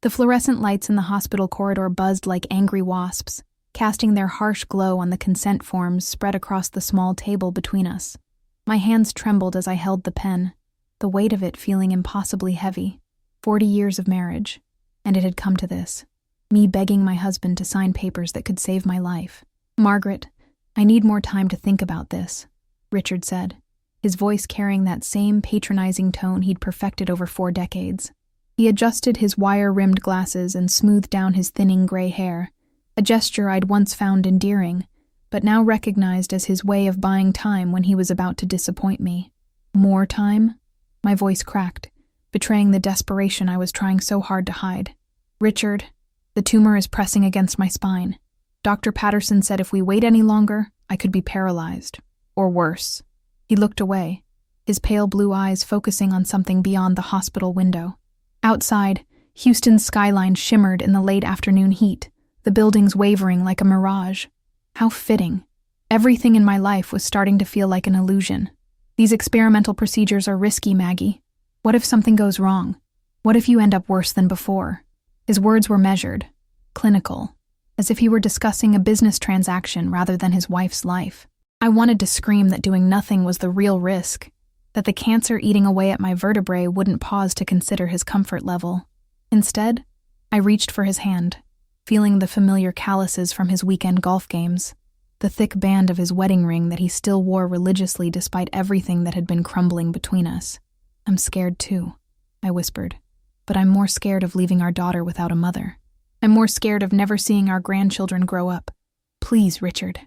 The fluorescent lights in the hospital corridor buzzed like angry wasps, casting their harsh glow on the consent forms spread across the small table between us. My hands trembled as I held the pen, the weight of it feeling impossibly heavy. 40 years of marriage, and it had come to this. Me begging my husband to sign papers that could save my life. "Margaret, I need more time to think about this," Richard said, his voice carrying that same patronizing tone he'd perfected over 4 decades. He adjusted his wire-rimmed glasses and smoothed down his thinning gray hair, a gesture I'd once found endearing, but now recognized as his way of buying time when he was about to disappoint me. "More time?" My voice cracked, betraying the desperation I was trying so hard to hide. "Richard, the tumor is pressing against my spine. Dr. Patterson said if we wait any longer, I could be paralyzed. Or worse." He looked away, his pale blue eyes focusing on something beyond the hospital window. Outside, Houston's skyline shimmered in the late afternoon heat, the buildings wavering like a mirage. How fitting. Everything in my life was starting to feel like an illusion. "These experimental procedures are risky, Maggie. What if something goes wrong? What if you end up worse than before?" His words were measured, clinical, as if he were discussing a business transaction rather than his wife's life. I wanted to scream that doing nothing was the real risk, that the cancer eating away at my vertebrae wouldn't pause to consider his comfort level. Instead, I reached for his hand, feeling the familiar calluses from his weekend golf games, the thick band of his wedding ring that he still wore religiously despite everything that had been crumbling between us. "I'm scared too," I whispered, "but I'm more scared of leaving our daughter without a mother. I'm more scared of never seeing our grandchildren grow up. Please, Richard,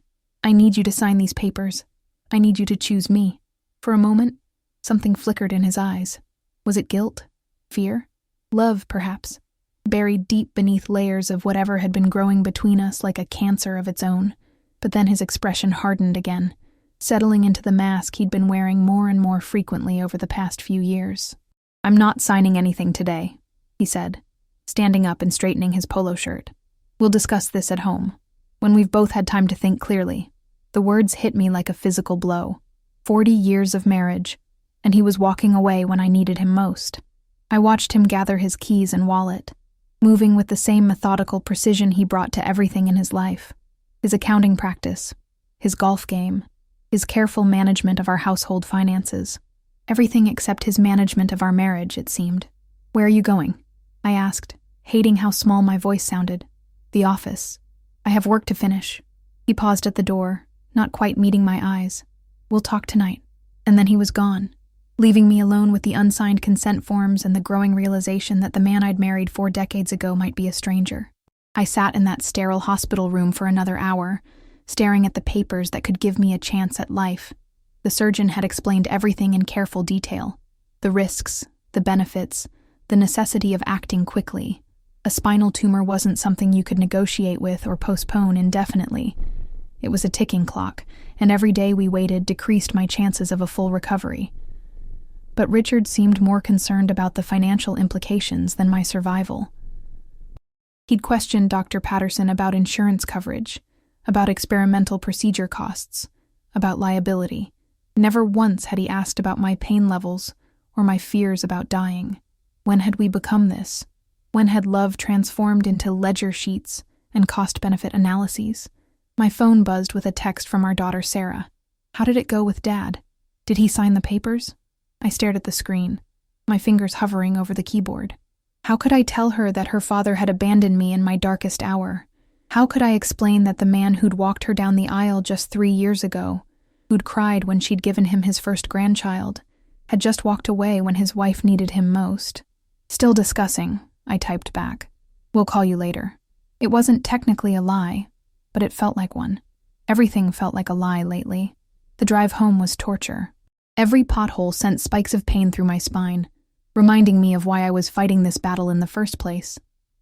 I need you to sign these papers. I need you to choose me." For a moment, something flickered in his eyes. Was it guilt? Fear? Love, perhaps? Buried deep beneath layers of whatever had been growing between us like a cancer of its own. But then his expression hardened again, settling into the mask he'd been wearing more and more frequently over the past few years. "I'm not signing anything today," he said, standing up and straightening his polo shirt. "We'll discuss this at home, when we've both had time to think clearly." The words hit me like a physical blow. 40 years of marriage, and he was walking away when I needed him most. I watched him gather his keys and wallet, moving with the same methodical precision he brought to everything in his life. His accounting practice, his golf game, his careful management of our household finances. Everything except his management of our marriage, it seemed. "Where are you going?" I asked, hating how small my voice sounded. "The office. I have work to finish." He paused at the door, not quite meeting my eyes. "We'll talk tonight." And then he was gone, leaving me alone with the unsigned consent forms and the growing realization that the man I'd married 4 decades ago might be a stranger. I sat in that sterile hospital room for another hour, staring at the papers that could give me a chance at life. The surgeon had explained everything in careful detail. The risks, the benefits, the necessity of acting quickly. A spinal tumor wasn't something you could negotiate with or postpone indefinitely. It was a ticking clock, and every day we waited decreased my chances of a full recovery. But Richard seemed more concerned about the financial implications than my survival. He'd questioned Dr. Patterson about insurance coverage, about experimental procedure costs, about liability. Never once had he asked about my pain levels or my fears about dying. When had we become this? When had love transformed into ledger sheets and cost-benefit analyses? My phone buzzed with a text from our daughter Sarah. How did it go with Dad? Did he sign the papers? I stared at the screen, my fingers hovering over the keyboard. How could I tell her that her father had abandoned me in my darkest hour? How could I explain that the man who'd walked her down the aisle just 3 years ago, who'd cried when she'd given him his first grandchild, had just walked away when his wife needed him most? "Still discussing," I typed back. "We'll call you later." It wasn't technically a lie, but it felt like one. Everything felt like a lie lately. The drive home was torture. Every pothole sent spikes of pain through my spine, reminding me of why I was fighting this battle in the first place.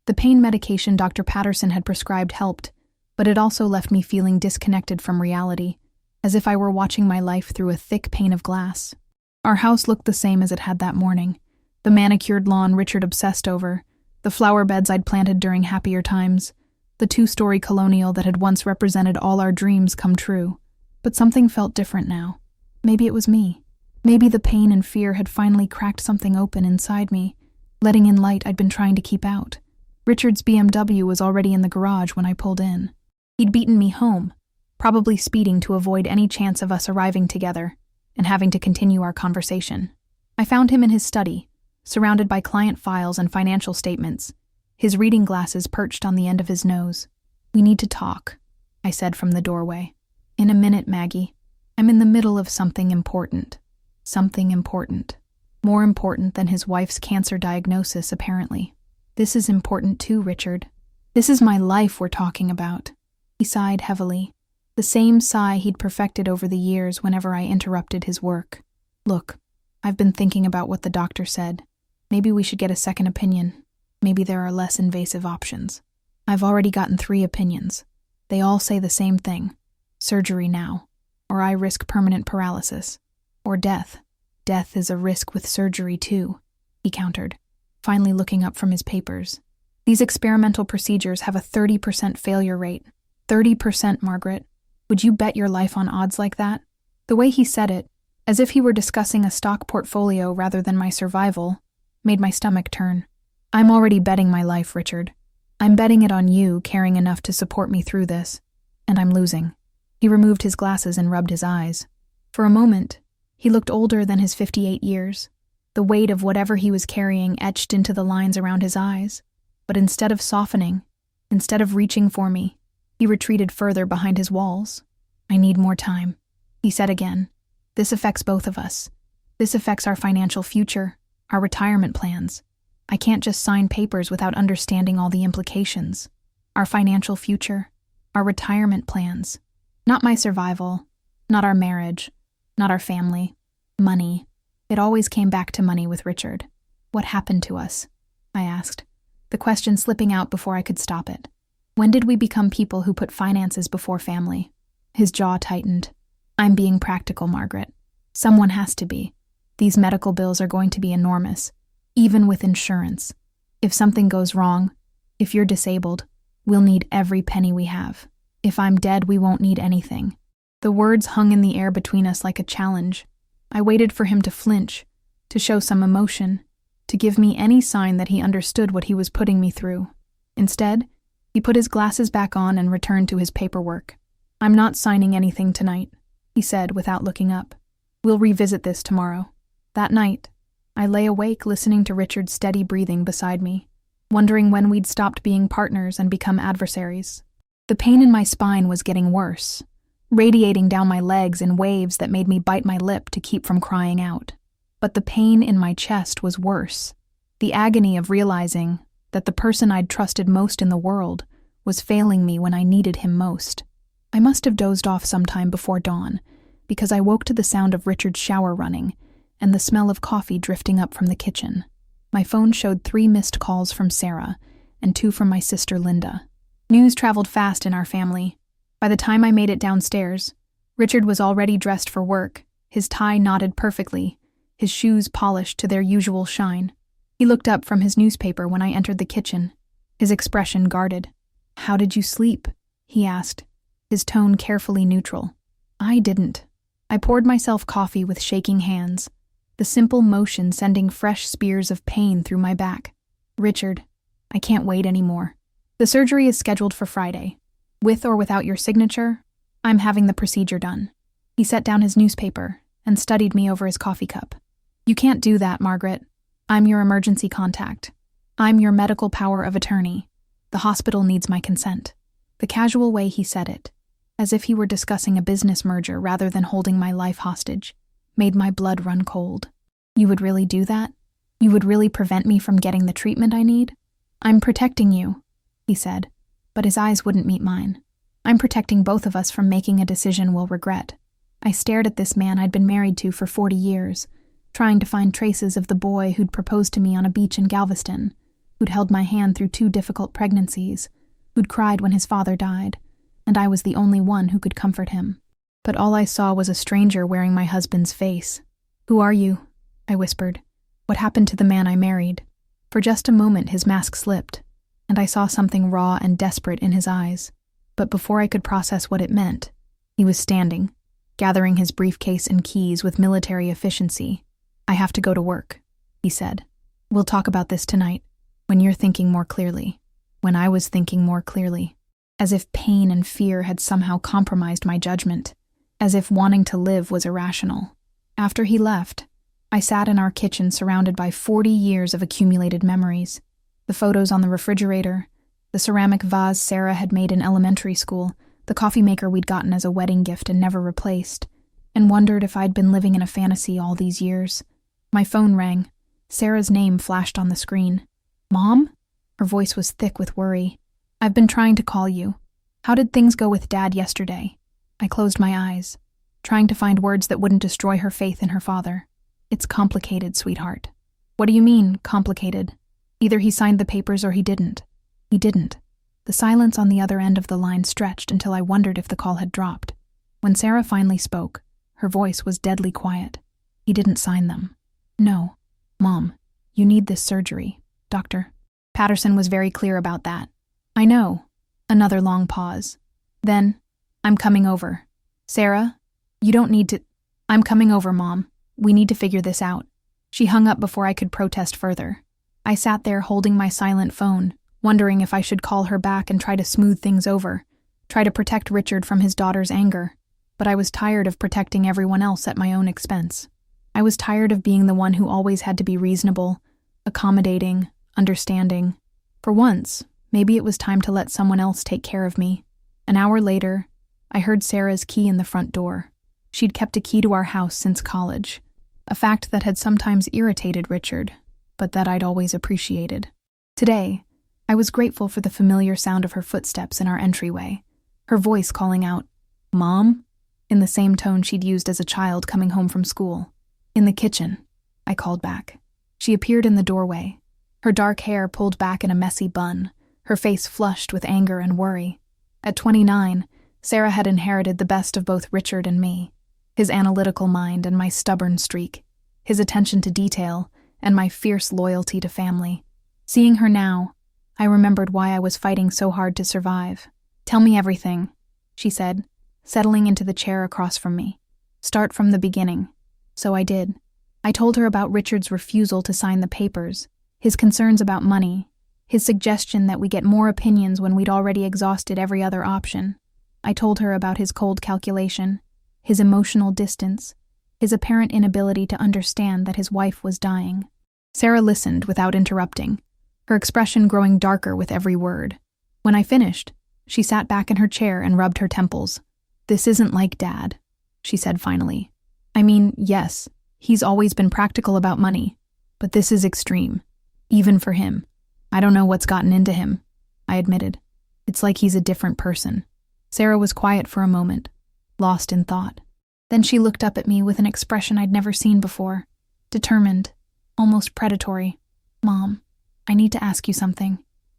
The pain medication Dr. Patterson had prescribed helped, but it also left me feeling disconnected from reality, as if I were watching my life through a thick pane of glass. Our house looked the same as it had that morning. The manicured lawn Richard obsessed over, the flower beds I'd planted during happier times, the 2-story colonial that had once represented all our dreams come true. But something felt different now. Maybe it was me. Maybe the pain and fear had finally cracked something open inside me, letting in light I'd been trying to keep out. Richard's BMW was already in the garage when I pulled in. He'd beaten me home, probably speeding to avoid any chance of us arriving together and having to continue our conversation. I found him in his study, surrounded by client files and financial statements, his reading glasses perched on the end of his nose. "We need to talk," I said from the doorway. "In a minute, Maggie. I'm in the middle of something important. Something important. More important than his wife's cancer diagnosis, apparently. This is important too, Richard. This is my life we're talking about." He sighed heavily, the same sigh he'd perfected over the years whenever I interrupted his work. "Look, I've been thinking about what the doctor said. Maybe we should get a second opinion. Maybe there are less invasive options. I've already gotten 3 opinions. They all say the same thing. Surgery now, or I risk permanent paralysis. Or death. Death is a risk with surgery too," he countered, finally looking up from his papers. "These experimental procedures have a 30% failure rate. 30%, Margaret. Would you bet your life on odds like that?" The way he said it, as if he were discussing a stock portfolio rather than my survival, made my stomach turn. "I'm already betting my life, Richard. I'm betting it on you caring enough to support me through this, and I'm losing." He removed his glasses and rubbed his eyes. For a moment, he looked older than his 58 years, the weight of whatever he was carrying etched into the lines around his eyes. But instead of softening, instead of reaching for me, he retreated further behind his walls. "I need more time," he said again. "This affects both of us. This affects our financial future, our retirement plans. I can't just sign papers without understanding all the implications. Our financial future, our retirement plans. Not my survival, not our marriage, not our family. Money. It always came back to money with Richard. What happened to us?" I asked, the question slipping out before I could stop it. "When did we become people who put finances before family?" His jaw tightened. "I'm being practical, Margaret. Someone has to be. These medical bills are going to be enormous. Even with insurance. If something goes wrong, if you're disabled, we'll need every penny we have. If I'm dead, we won't need anything." The words hung in the air between us like a challenge. I waited for him to flinch, to show some emotion, to give me any sign that he understood what he was putting me through. Instead, he put his glasses back on and returned to his paperwork. "I'm not signing anything tonight," he said without looking up. "We'll revisit this tomorrow." That night, I lay awake listening to Richard's steady breathing beside me, wondering when we'd stopped being partners and become adversaries. The pain in my spine was getting worse, radiating down my legs in waves that made me bite my lip to keep from crying out. But the pain in my chest was worse, the agony of realizing that the person I'd trusted most in the world was failing me when I needed him most. I must have dozed off sometime before dawn, because I woke to the sound of Richard's shower running and the smell of coffee drifting up from the kitchen. My phone showed 3 missed calls from Sarah and 2 from my sister Linda. News traveled fast in our family. By the time I made it downstairs, Richard was already dressed for work, his tie knotted perfectly, his shoes polished to their usual shine. He looked up from his newspaper when I entered the kitchen, his expression guarded. "How did you sleep?" he asked, his tone carefully neutral. I didn't. I poured myself coffee with shaking hands, the simple motion sending fresh spears of pain through my back. "Richard, I can't wait anymore. The surgery is scheduled for Friday. With or without your signature, I'm having the procedure done." He set down his newspaper and studied me over his coffee cup. "You can't do that, Margaret. I'm your emergency contact. I'm your medical power of attorney. The hospital needs my consent." The casual way he said it, as if he were discussing a business merger rather than holding my life hostage, made my blood run cold. "You would really do that? You would really prevent me from getting the treatment I need?" "I'm protecting you," he said, but his eyes wouldn't meet mine. "I'm protecting both of us from making a decision we'll regret." I stared at this man I'd been married to for 40 years, trying to find traces of the boy who'd proposed to me on a beach in Galveston, who'd held my hand through 2 difficult pregnancies, who'd cried when his father died, and I was the only one who could comfort him. But all I saw was a stranger wearing my husband's face. "Who are you?" I whispered. "What happened to the man I married?" For just a moment his mask slipped, and I saw something raw and desperate in his eyes. But before I could process what it meant, he was standing, gathering his briefcase and keys with military efficiency. "I have to go to work," he said. "We'll talk about this tonight, when you're thinking more clearly." when I was thinking more clearly, as if pain and fear had somehow compromised my judgment, as if wanting to live was irrational. After he left, I sat in our kitchen surrounded by 40 years of accumulated memories. The photos on the refrigerator, the ceramic vase Sarah had made in elementary school, the coffee maker we'd gotten as a wedding gift and never replaced, and wondered if I'd been living in a fantasy all these years. My phone rang. Sarah's name flashed on the screen. "Mom?" Her voice was thick with worry. "I've been trying to call you. How did things go with Dad yesterday?" I closed my eyes, trying to find words that wouldn't destroy her faith in her father. "It's complicated, sweetheart." "What do you mean, complicated?" "Either he signed the papers or he didn't." "He didn't." The silence on the other end of the line stretched until I wondered if the call had dropped. When Sarah finally spoke, her voice was deadly quiet. "He didn't sign them." "No. Mom, you need this surgery. Dr. Patterson was very clear about that." "I know." Another long pause. Then, "I'm coming over." "Sarah, you don't need to—" "I'm coming over, Mom. We need to figure this out." She hung up before I could protest further. I sat there holding my silent phone, wondering if I should call her back and try to smooth things over, try to protect Richard from his daughter's anger. But I was tired of protecting everyone else at my own expense. I was tired of being the one who always had to be reasonable, accommodating, understanding. For once, maybe it was time to let someone else take care of me. An hour later, I heard Sarah's key in the front door. She'd kept a key to our house since college, a fact that had sometimes irritated Richard, but that I'd always appreciated. Today, I was grateful for the familiar sound of her footsteps in our entryway, her voice calling out, "Mom?" in the same tone she'd used as a child coming home from school. "In the kitchen," I called back. She appeared in the doorway, her dark hair pulled back in a messy bun, her face flushed with anger and worry. At 29, Sarah had inherited the best of both Richard and me, his analytical mind and my stubborn streak, his attention to detail and my fierce loyalty to family. Seeing her now, I remembered why I was fighting so hard to survive. "Tell me everything," she said, settling into the chair across from me. "Start from the beginning." So I did. I told her about Richard's refusal to sign the papers, his concerns about money, his suggestion that we get more opinions when we'd already exhausted every other option. I told her about his cold calculation, his emotional distance, his apparent inability to understand that his wife was dying. Sarah listened without interrupting, her expression growing darker with every word. When I finished, she sat back in her chair and rubbed her temples. "This isn't like Dad," she said finally. "I mean, yes, he's always been practical about money, but this is extreme, even for him. I don't know what's gotten into him," I admitted. "It's like he's a different person." Sarah was quiet for a moment, lost in thought. Then she looked up at me with an expression I'd never seen before, determined, almost predatory. "Mom, I need to ask you something,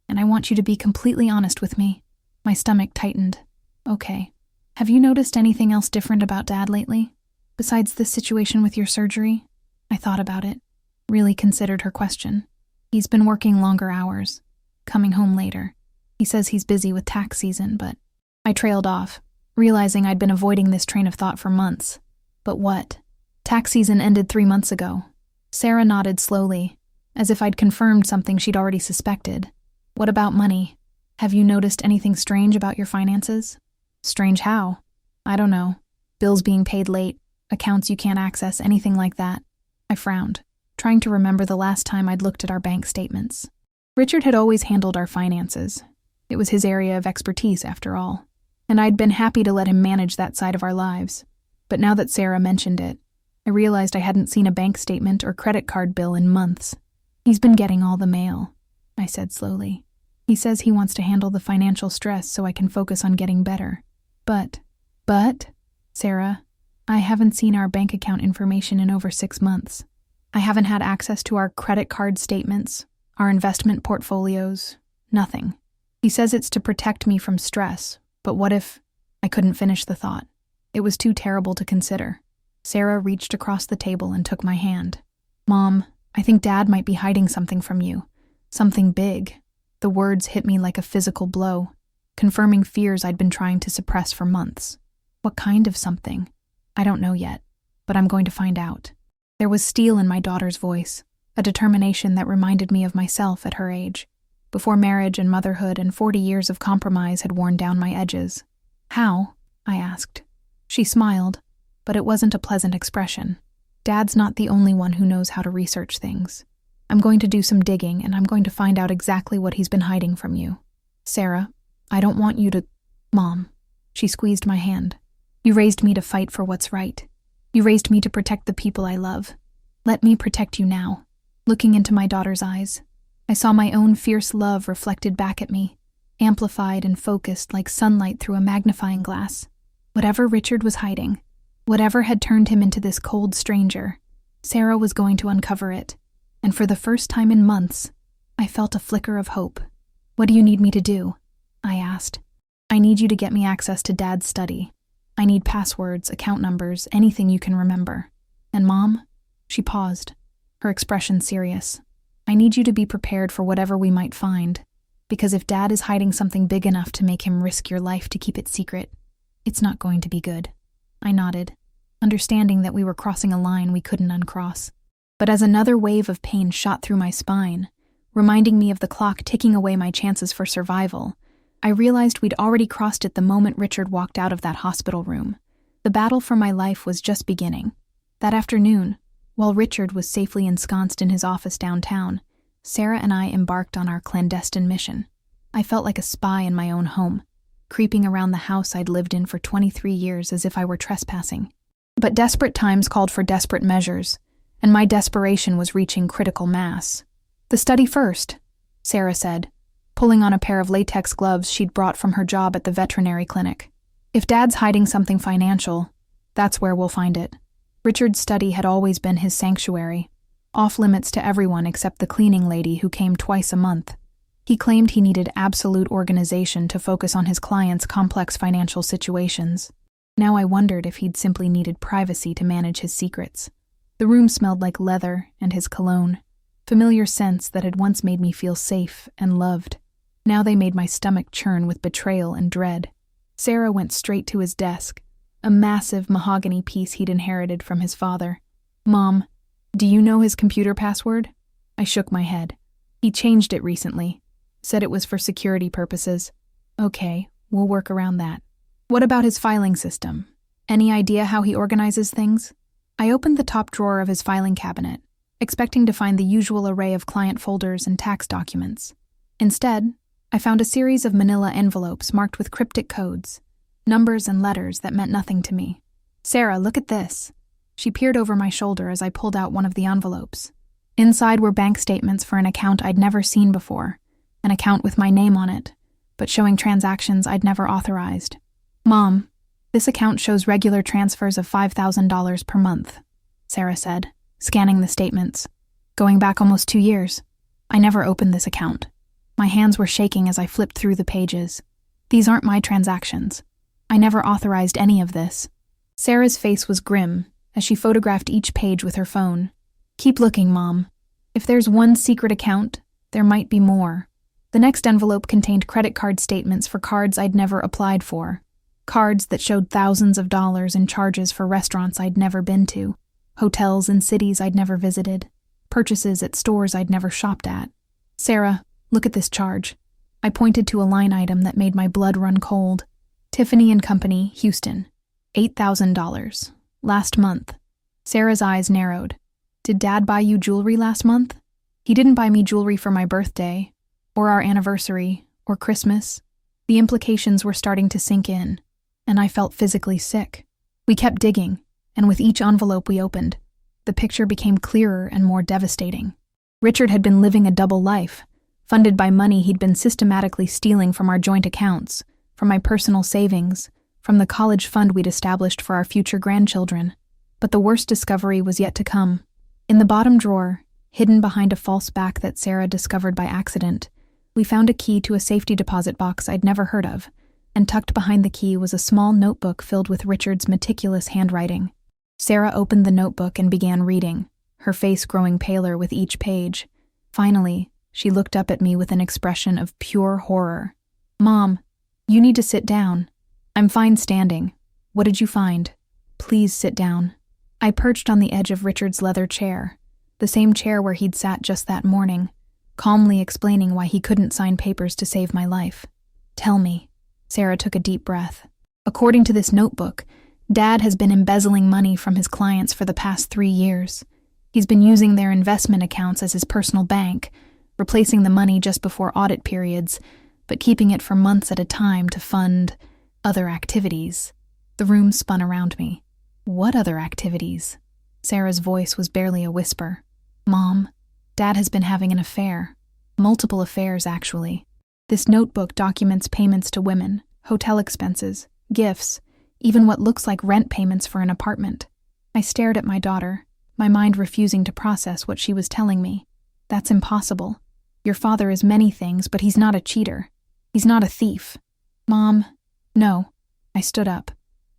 and I want you to be completely honest with me." My stomach tightened. "Okay. Have you noticed anything else different about Dad lately? Besides this situation with your surgery?" I thought about it, really considered her question. "He's been working longer hours, coming home later. He says he's busy with tax season, but..." I trailed off, realizing I'd been avoiding this train of thought for months. But what? Tax season ended 3 months ago. Sarah nodded slowly, as if I'd confirmed something she'd already suspected. "What about money? Have you noticed anything strange about your finances?" "Strange how?" "I don't know. Bills being paid late, accounts you can't access, anything like that." I frowned, trying to remember the last time I'd looked at our bank statements. Richard had always handled our finances. It was his area of expertise, after all, and I'd been happy to let him manage that side of our lives. But now that Sarah mentioned it, I realized I hadn't seen a bank statement or credit card bill in months. "He's been getting all the mail," I said slowly. "He says he wants to handle the financial stress so I can focus on getting better. But, Sarah, I haven't seen our bank account information in over 6 months. I haven't had access to our credit card statements, our investment portfolios, nothing. He says it's to protect me from stress, but what if..." I couldn't finish the thought. It was too terrible to consider. Sarah reached across the table and took my hand. "Mom, I think Dad might be hiding something from you. Something big." The words hit me like a physical blow, confirming fears I'd been trying to suppress for months. "What kind of something?" "I don't know yet, but I'm going to find out." There was steel in my daughter's voice, a determination that reminded me of myself at her age. before marriage and motherhood and 40 years of compromise had worn down my edges. How? I asked. She smiled, but it wasn't a pleasant expression. Dad's not the only one who knows how to research things. I'm going to do some digging, and I'm going to find out exactly what he's been hiding from you. Sarah, I don't want you to— Mom. She squeezed my hand. You raised me to fight for what's right. You raised me to protect the people I love. Let me protect you now. Looking into my daughter's eyes, I saw my own fierce love reflected back at me, amplified and focused like sunlight through a magnifying glass. Whatever Richard was hiding, whatever had turned him into this cold stranger, Sarah was going to uncover it. And for the first time in months, I felt a flicker of hope. What do you need me to do? I asked. I need you to get me access to Dad's study. I need passwords, account numbers, anything you can remember. And Mom? She paused, her expression serious. I need you to be prepared for whatever we might find, because if Dad is hiding something big enough to make him risk your life to keep it secret, it's not going to be good. I nodded, understanding that we were crossing a line we couldn't uncross. But as another wave of pain shot through my spine, reminding me of the clock ticking away my chances for survival, I realized we'd already crossed it the moment Richard walked out of that hospital room. The battle for my life was just beginning. That afternoon, while Richard was safely ensconced in his office downtown, Sarah and I embarked on our clandestine mission. I felt like a spy in my own home, creeping around the house I'd lived in for 23 years as if I were trespassing. But desperate times called for desperate measures, and my desperation was reaching critical mass. The study first, Sarah said, pulling on a pair of latex gloves she'd brought from her job at the veterinary clinic. If Dad's hiding something financial, that's where we'll find it. Richard's study had always been his sanctuary, off limits to everyone except the cleaning lady who came twice a month. He claimed he needed absolute organization to focus on his clients' complex financial situations. Now I wondered if he'd simply needed privacy to manage his secrets. The room smelled like leather and his cologne, familiar scents that had once made me feel safe and loved. Now they made my stomach churn with betrayal and dread. Sarah went straight to his desk, a massive mahogany piece he'd inherited from his father. Mom, do you know his computer password? I shook my head. He changed it recently, said it was for security purposes. Okay, we'll work around that. What about his filing system? Any idea how he organizes things? I opened the top drawer of his filing cabinet, expecting to find the usual array of client folders and tax documents. Instead, I found a series of manila envelopes marked with cryptic codes, numbers and letters that meant nothing to me. Sarah, look at this. She peered over my shoulder as I pulled out one of the envelopes. Inside were bank statements for an account I'd never seen before, an account with my name on it, but showing transactions I'd never authorized. Mom, this account shows regular transfers of $5,000 per month, Sarah said, scanning the statements. Going back almost 2 years. I never opened this account. My hands were shaking as I flipped through the pages. These aren't my transactions. I never authorized any of this. Sarah's face was grim as she photographed each page with her phone. Keep looking, Mom. If there's one secret account, there might be more. The next envelope contained credit card statements for cards I'd never applied for. Cards that showed thousands of dollars in charges for restaurants I'd never been to, hotels in cities I'd never visited, purchases at stores I'd never shopped at. Sarah, look at this charge. I pointed to a line item that made my blood run cold. Tiffany & Company, Houston. $8,000. Last month. Sarah's eyes narrowed. Did Dad buy you jewelry last month? He didn't buy me jewelry for my birthday, or our anniversary, or Christmas. The implications were starting to sink in, and I felt physically sick. We kept digging, and with each envelope we opened, the picture became clearer and more devastating. Richard had been living a double life, funded by money he'd been systematically stealing from our joint accounts, from my personal savings, from the college fund we'd established for our future grandchildren. But the worst discovery was yet to come. In the bottom drawer, hidden behind a false back that Sarah discovered by accident, we found a key to a safety deposit box I'd never heard of, and tucked behind the key was a small notebook filled with Richard's meticulous handwriting. Sarah opened the notebook and began reading, her face growing paler with each page. Finally, she looked up at me with an expression of pure horror. Mom, you need to sit down. I'm fine standing. What did you find? Please sit down. I perched on the edge of Richard's leather chair, the same chair where he'd sat just that morning, calmly explaining why he couldn't sign papers to save my life. "Tell me." Sarah took a deep breath. "According to this notebook, Dad has been embezzling money from his clients for the past 3 years. He's been using their investment accounts as his personal bank, replacing the money just before audit periods, but keeping it for months at a time to fund other activities." The room spun around me. "What other activities?" Sarah's voice was barely a whisper. "Mom, Dad has been having an affair. Multiple affairs, actually. This notebook documents payments to women, hotel expenses, gifts, even what looks like rent payments for an apartment." I stared at my daughter, my mind refusing to process what she was telling me. "That's impossible. Your father is many things, but he's not a cheater. He's not a thief." "Mom, no." I stood up,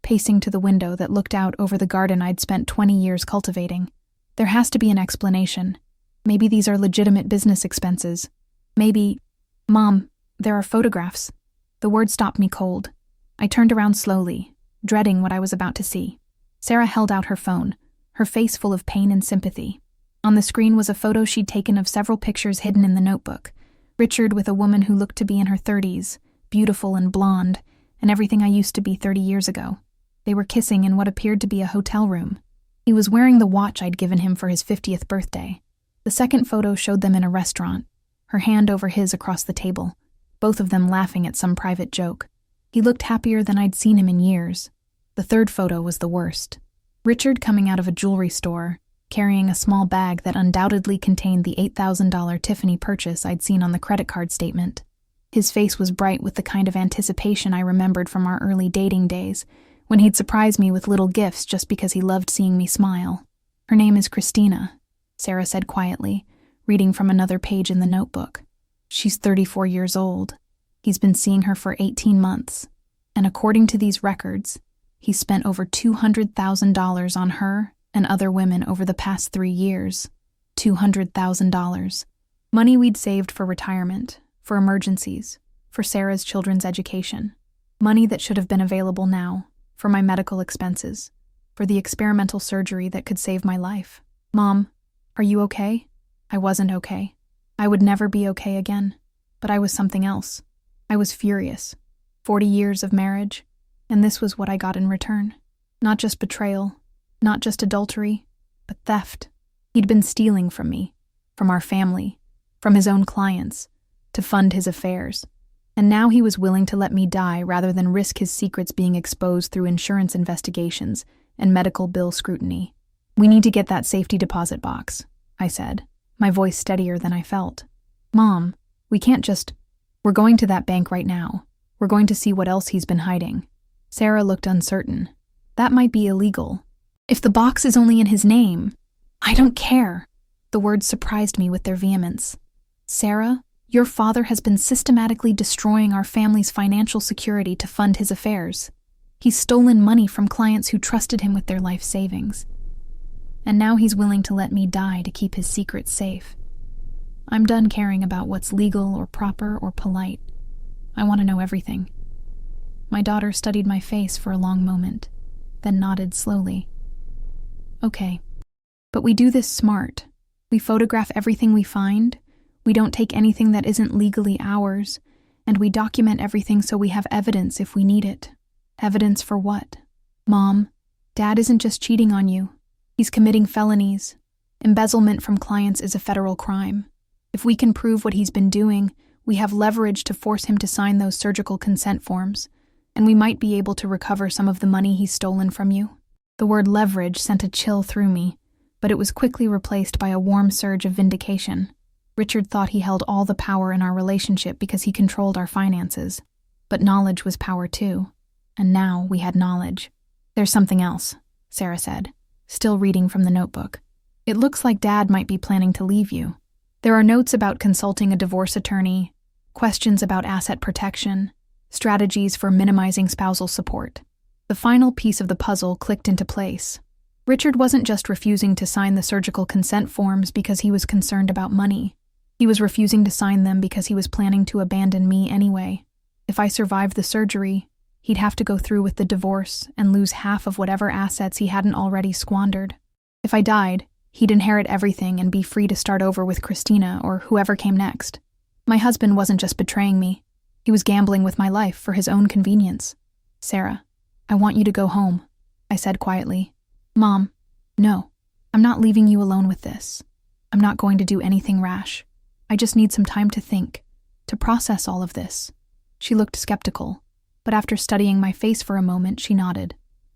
pacing to the window that looked out over the garden I'd spent 20 years cultivating. "There has to be an explanation. Maybe these are legitimate business expenses. Maybe—" "Mom, there are photographs." The word stopped me cold. I turned around slowly, dreading what I was about to see. Sarah held out her phone, her face full of pain and sympathy. On the screen was a photo she'd taken of several pictures hidden in the notebook. Richard with a woman who looked to be in her 30s, beautiful and blonde, and everything I used to be 30 years ago. They were kissing in what appeared to be a hotel room. He was wearing the watch I'd given him for his 50th birthday. The second photo showed them in a restaurant, her hand over his across the table, both of them laughing at some private joke. He looked happier than I'd seen him in years. The third photo was the worst. Richard coming out of a jewelry store, carrying a small bag that undoubtedly contained the $8,000 Tiffany purchase I'd seen on the credit card statement. His face was bright with the kind of anticipation I remembered from our early dating days, when he'd surprise me with little gifts just because he loved seeing me smile. "Her name is Christina," Sarah said quietly, reading from another page in the notebook. "She's 34 years old. He's been seeing her for 18 months. And according to these records, he spent over $200,000 on her and other women over the past 3 years. $200,000. Money we'd saved for retirement, for emergencies, for Sarah's children's education. Money that should have been available now, for my medical expenses, for the experimental surgery that could save my life. Mom, are you okay?" I wasn't okay. I would never be okay again. But I was something else. I was furious. 40 years of marriage, and this was what I got in return. Not just betrayal, not just adultery, but theft. He'd been stealing from me, from our family, from his own clients, to fund his affairs. And now he was willing to let me die rather than risk his secrets being exposed through insurance investigations and medical bill scrutiny. "We need to get that safety deposit box," I said, my voice steadier than I felt. "Mom, we can't just— We're going to that bank right now. We're going to see what else he's been hiding." Sarah looked uncertain. "That might be illegal. If the box is only in his name—" "I don't care." The words surprised me with their vehemence. "Sarah, your father has been systematically destroying our family's financial security to fund his affairs. He's stolen money from clients who trusted him with their life savings. And now he's willing to let me die to keep his secrets safe. I'm done caring about what's legal or proper or polite. I want to know everything." My daughter studied my face for a long moment, then nodded slowly. "Okay, but we do this smart. We photograph everything we find, we don't take anything that isn't legally ours, and we document everything so we have evidence if we need it." "Evidence for what?" "Mom, Dad isn't just cheating on you. He's committing felonies. Embezzlement from clients is a federal crime. If we can prove what he's been doing, we have leverage to force him to sign those surgical consent forms, and we might be able to recover some of the money he's stolen from you." The word leverage sent a chill through me, but it was quickly replaced by a warm surge of vindication. Richard thought he held all the power in our relationship because he controlled our finances. But knowledge was power too, and now we had knowledge. "There's something else," Sarah said, still reading from the notebook. "It looks like Dad might be planning to leave you. There are notes about consulting a divorce attorney, questions about asset protection, strategies for minimizing spousal support." The final piece of the puzzle clicked into place. Richard wasn't just refusing to sign the surgical consent forms because he was concerned about money. He was refusing to sign them because he was planning to abandon me anyway. If I survived the surgery, he'd have to go through with the divorce and lose half of whatever assets he hadn't already squandered. If I died, He'd inherit everything and be free to start over with Christina or whoever came next. My husband wasn't just betraying me. He was gambling with my life for his own convenience. Sarah, I want you to go home, I said quietly. Mom, no, I'm not leaving you alone with this. I'm not going to do anything rash. I just need some time to think, to process all of this. She looked skeptical, but after studying my face for a moment, she nodded.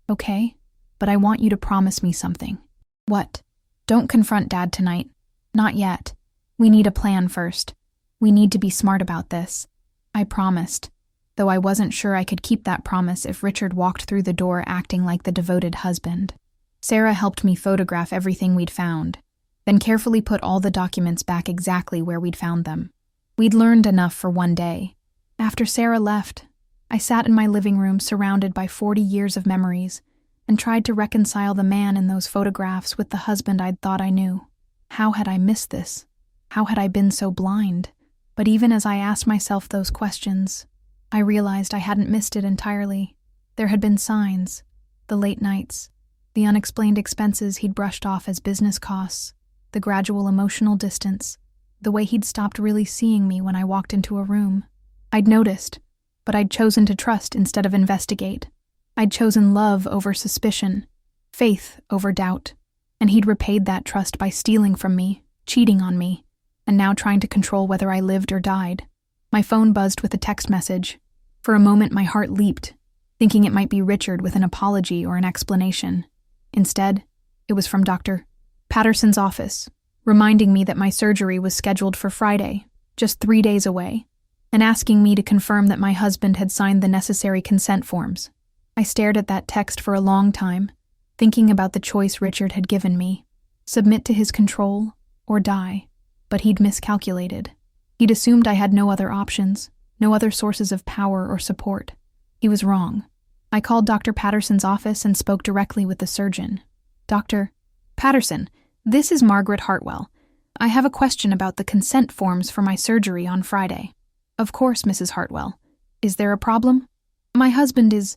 Okay, but I want you to promise me something. What? Don't confront Dad tonight. Not yet. We need a plan first. We need to be smart about this. I promised, though I wasn't sure I could keep that promise if Richard walked through the door acting like the devoted husband. Sarah helped me photograph everything we'd found, then carefully put all the documents back exactly where we'd found them. We'd learned enough for one day. After Sarah left, I sat in my living room surrounded by 40 years of memories and tried to reconcile the man in those photographs with the husband I'd thought I knew. How had I missed this? How had I been so blind? But even as I asked myself those questions, I realized I hadn't missed it entirely. There had been signs, the late nights, the unexplained expenses he'd brushed off as business costs, the gradual emotional distance, the way he'd stopped really seeing me when I walked into a room. I'd noticed, but I'd chosen to trust instead of investigate. I'd chosen love over suspicion, faith over doubt, and he'd repaid that trust by stealing from me, cheating on me, and now trying to control whether I lived or died. My phone buzzed with a text message. For a moment, my heart leaped, thinking it might be Richard with an apology or an explanation. Instead, it was from Dr. Patterson's office, reminding me that my surgery was scheduled for Friday, just 3 days away, and asking me to confirm that my husband had signed the necessary consent forms. I stared at that text for a long time, thinking about the choice Richard had given me: submit to his control or die. But he'd miscalculated. He'd assumed I had no other options, no other sources of power or support. He was wrong. I called Dr. Patterson's office and spoke directly with the surgeon. Dr. Patterson, this is Margaret Hartwell. I have a question about the consent forms for my surgery on Friday. Of course, Mrs. Hartwell. Is there a problem? My husband is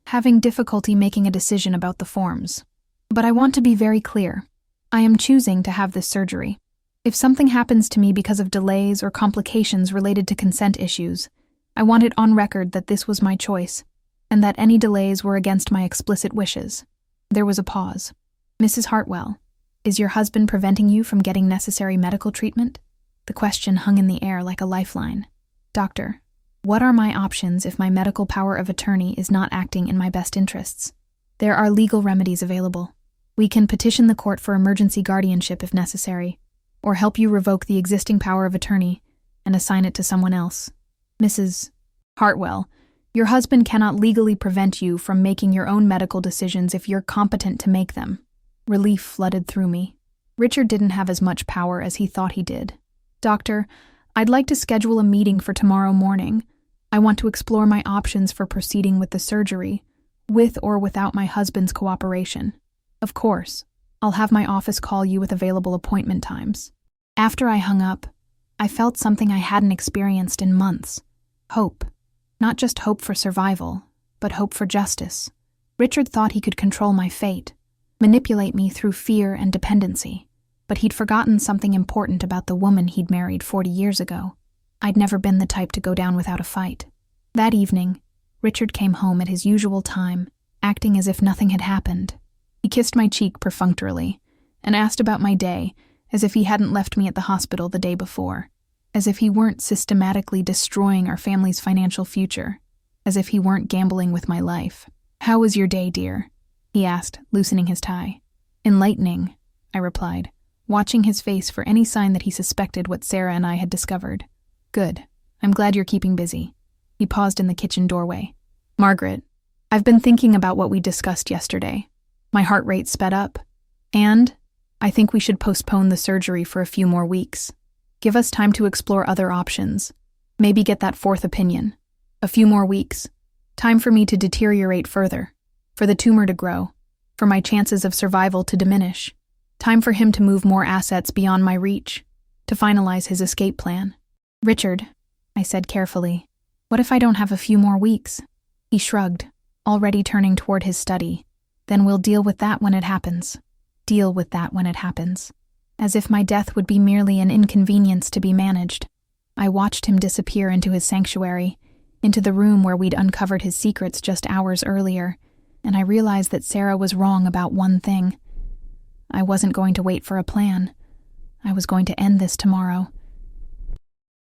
having difficulty making a decision about the forms. But I want to be very clear. I am choosing to have this surgery. If something happens to me because of delays or complications related to consent issues, I want it on record that this was my choice, and that any delays were against my explicit wishes. There was a pause. Mrs. Hartwell, is your husband preventing you from getting necessary medical treatment? The question hung in the air like a lifeline. Doctor, what are my options if my medical power of attorney is not acting in my best interests? There are legal remedies available. We can petition the court for emergency guardianship if necessary, or help you revoke the existing power of attorney and assign it to someone else. Mrs. Hartwell, your husband cannot legally prevent you from making your own medical decisions if you're competent to make them. Relief flooded through me. Richard didn't have as much power as he thought he did. Doctor, I'd like to schedule a meeting for tomorrow morning. I want to explore my options for proceeding with the surgery, with or without my husband's cooperation. Of course, I'll have my office call you with available appointment times. After I hung up, I felt something I hadn't experienced in months. Hope. Not just hope for survival, but hope for justice. Richard thought he could control my fate, manipulate me through fear and dependency, but he'd forgotten something important about the woman he'd married 40 years ago. I'd never been the type to go down without a fight. That evening, Richard came home at his usual time, acting as if nothing had happened. He kissed my cheek perfunctorily and asked about my day, as if he hadn't left me at the hospital the day before, as if he weren't systematically destroying our family's financial future, as if he weren't gambling with my life. How was your day, dear? He asked, loosening his tie. Enlightening, I replied, watching his face for any sign that he suspected what Sarah and I had discovered. Good. I'm glad you're keeping busy. He paused in the kitchen doorway. Margaret, I've been thinking about what we discussed yesterday. My heart rate sped up, and I think we should postpone the surgery for a few more weeks. Give us time to explore other options. Maybe get that fourth opinion. A few more weeks. Time for me to deteriorate further. For the tumor to grow. For my chances of survival to diminish. Time for him to move more assets beyond my reach. To finalize his escape plan. Richard, I said carefully, what if I don't have a few more weeks? He shrugged, already turning toward his study. Then we'll deal with that when it happens. deal with that when it happens. As if my death would be merely an inconvenience to be managed. I watched him disappear into his sanctuary, into the room where we'd uncovered his secrets just hours earlier, and I realized that Sarah was wrong about one thing. I wasn't going to wait for a plan. I was going to end this tomorrow.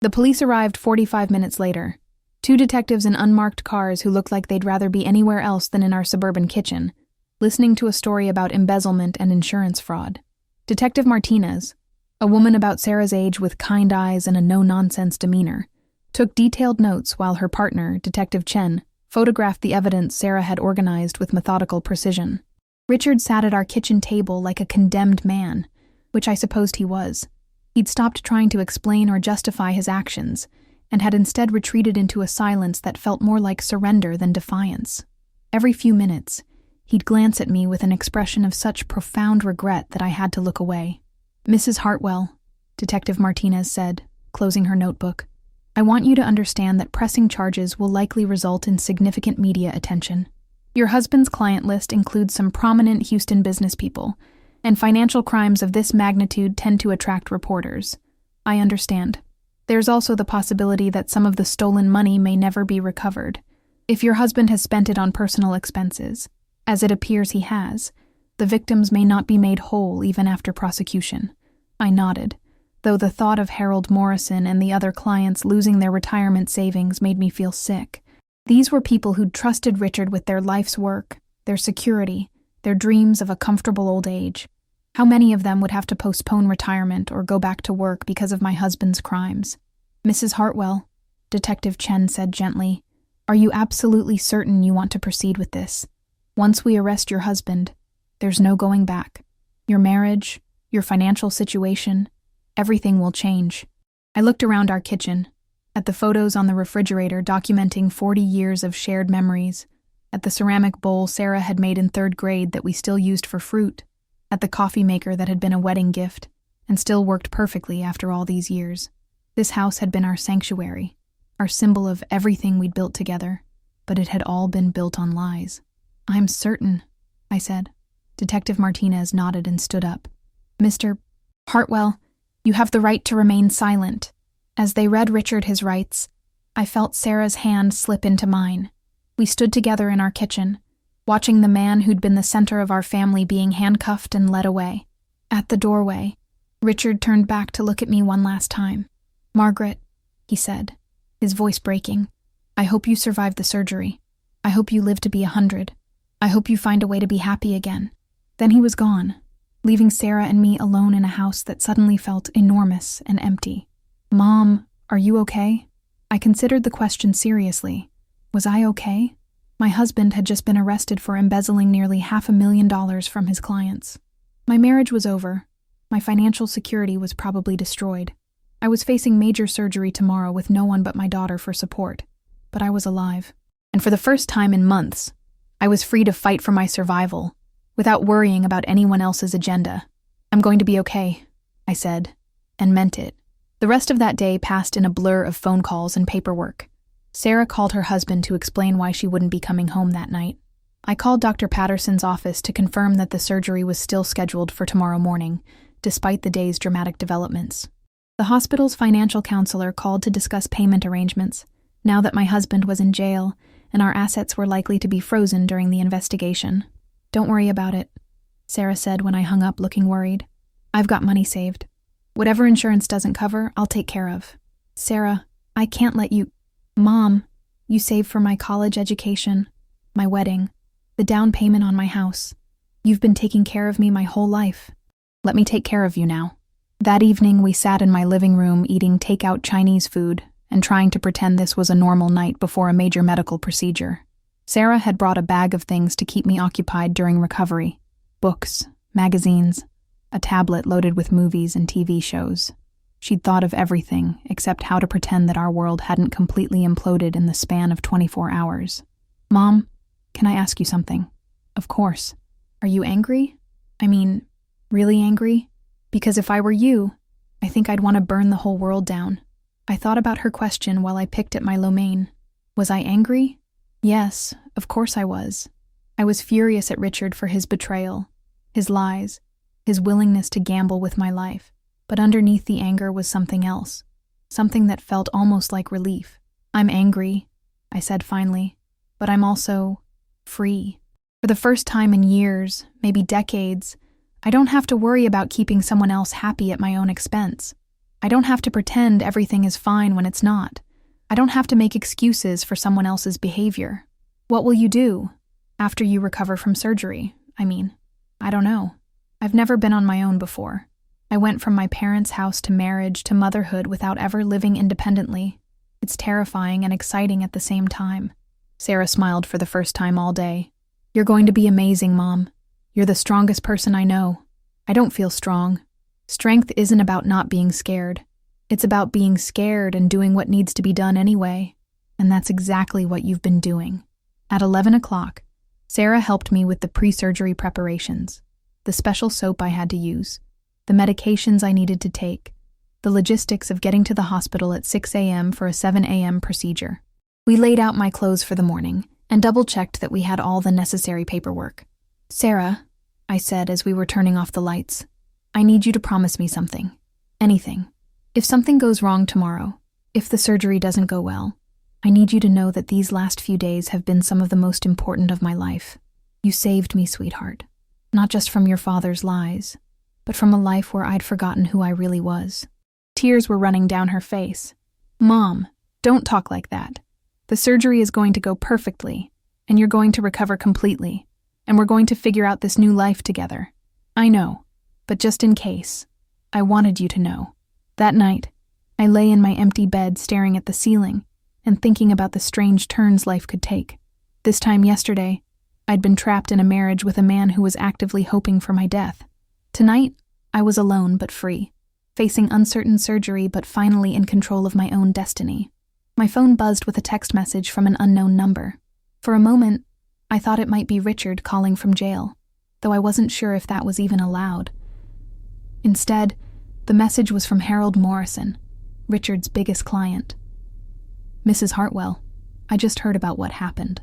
The police arrived 45 minutes later. 2 detectives in unmarked cars who looked like they'd rather be anywhere else than in our suburban kitchen, listening to a story about embezzlement and insurance fraud. Detective Martinez, a woman about Sarah's age with kind eyes and a no-nonsense demeanor, took detailed notes while her partner, Detective Chen, photographed the evidence Sarah had organized with methodical precision. Richard sat at our kitchen table like a condemned man, which I supposed he was. He'd stopped trying to explain or justify his actions, and had instead retreated into a silence that felt more like surrender than defiance. Every few minutes, he'd glance at me with an expression of such profound regret that I had to look away. "Mrs. Hartwell," Detective Martinez said, closing her notebook, "I want you to understand that pressing charges will likely result in significant media attention. Your husband's client list includes some prominent Houston business people, and financial crimes of this magnitude tend to attract reporters. I understand. There's also the possibility that some of the stolen money may never be recovered. If your husband has spent it on personal expenses, as it appears he has, the victims may not be made whole even after prosecution." I nodded, though the thought of Harold Morrison and the other clients losing their retirement savings made me feel sick. These were people who'd trusted Richard with their life's work, their security, their dreams of a comfortable old age. How many of them would have to postpone retirement or go back to work because of my husband's crimes? "Mrs. Hartwell," Detective Chen said gently, "are you absolutely certain you want to proceed with this? Once we arrest your husband, there's no going back. Your marriage, your financial situation, everything will change." I looked around our kitchen, at the photos on the refrigerator documenting 40 years of shared memories, at the ceramic bowl Sarah had made in 3rd grade that we still used for fruit, at the coffee maker that had been a wedding gift and still worked perfectly after all these years. This house had been our sanctuary, our symbol of everything we'd built together, but it had all been built on lies. "I'm certain," I said. Detective Martinez nodded and stood up. "Mr. Hartwell, you have the right to remain silent." As they read Richard his rights, I felt Sarah's hand slip into mine. We stood together in our kitchen, watching the man who'd been the center of our family being handcuffed and led away. At the doorway, Richard turned back to look at me one last time. "Margaret," he said, his voice breaking, "I hope you survive the surgery. I hope you live to be 100. I hope you find a way to be happy again." Then he was gone, leaving Sarah and me alone in a house that suddenly felt enormous and empty. "Mom, are you okay?" I considered the question seriously. Was I okay? My husband had just been arrested for embezzling nearly $500,000 from his clients. My marriage was over. My financial security was probably destroyed. I was facing major surgery tomorrow with no one but my daughter for support. But I was alive. And for the first time in months, I was free to fight for my survival, without worrying about anyone else's agenda. "I'm going to be okay," I said, and meant it. The rest of that day passed in a blur of phone calls and paperwork. Sarah called her husband to explain why she wouldn't be coming home that night. I called Dr. Patterson's office to confirm that the surgery was still scheduled for tomorrow morning, despite the day's dramatic developments. The hospital's financial counselor called to discuss payment arrangements, now that my husband was in jail and our assets were likely to be frozen during the investigation. "Don't worry about it," Sarah said when I hung up looking worried. "I've got money saved. Whatever insurance doesn't cover, I'll take care of." "Sarah, I can't let you—" "Mom, you saved for my college education, my wedding, the down payment on my house. You've been taking care of me my whole life. Let me take care of you now." That evening, we sat in my living room eating takeout Chinese food and trying to pretend this was a normal night before a major medical procedure. Sarah had brought a bag of things to keep me occupied during recovery: books, magazines, a tablet loaded with movies and TV shows. She'd thought of everything except how to pretend that our world hadn't completely imploded in the span of 24 hours. "Mom, can I ask you something?" "Of course." "Are you angry? I mean, really angry? Because if I were you, I think I'd want to burn the whole world down." I thought about her question while I picked at my lo mein. Was I angry? Yes, of course I was. I was furious at Richard for his betrayal, his lies, his willingness to gamble with my life. But underneath the anger was something else, something that felt almost like relief. "I'm angry," I said finally, "but I'm also free. For the first time in years, maybe decades, I don't have to worry about keeping someone else happy at my own expense. I don't have to pretend everything is fine when it's not. I don't have to make excuses for someone else's behavior." "What will you do after you recover from surgery? I don't know. I've never been on my own before. I went from my parents' house to marriage to motherhood without ever living independently. It's terrifying and exciting at the same time." Sarah smiled for the first time all day. "You're going to be amazing, Mom. You're the strongest person I know." "I don't feel strong. Strength isn't about not being scared. It's about being scared and doing what needs to be done anyway. And that's exactly what you've been doing." At 11 o'clock, Sarah helped me with the pre-surgery preparations, the special soap I had to use, the medications I needed to take, the logistics of getting to the hospital at 6 a.m. for a 7 a.m. procedure. We laid out my clothes for the morning and double-checked that we had all the necessary paperwork. "Sarah," I said as we were turning off the lights, "I need you to promise me something. Anything. If something goes wrong tomorrow, if the surgery doesn't go well, I need you to know that these last few days have been some of the most important of my life. You saved me, sweetheart. Not just from your father's lies, but from a life where I'd forgotten who I really was." Tears were running down her face. "Mom, don't talk like that. The surgery is going to go perfectly, and you're going to recover completely, and we're going to figure out this new life together. I know, but just in case, I wanted you to know." That night, I lay in my empty bed staring at the ceiling and thinking about the strange turns life could take. This time yesterday, I'd been trapped in a marriage with a man who was actively hoping for my death. Tonight, I was alone but free, facing uncertain surgery but finally in control of my own destiny. My phone buzzed with a text message from an unknown number. For a moment, I thought it might be Richard calling from jail, though I wasn't sure if that was even allowed. Instead, the message was from Harold Morrison, Richard's biggest client. "Mrs. Hartwell, I just heard about what happened.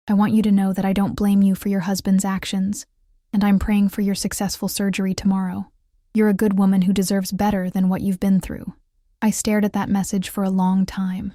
I want you to know that I don't blame you for your husband's actions, and I'm praying for your successful surgery tomorrow. You're a good woman who deserves better than what you've been through." I stared at that message for a long time,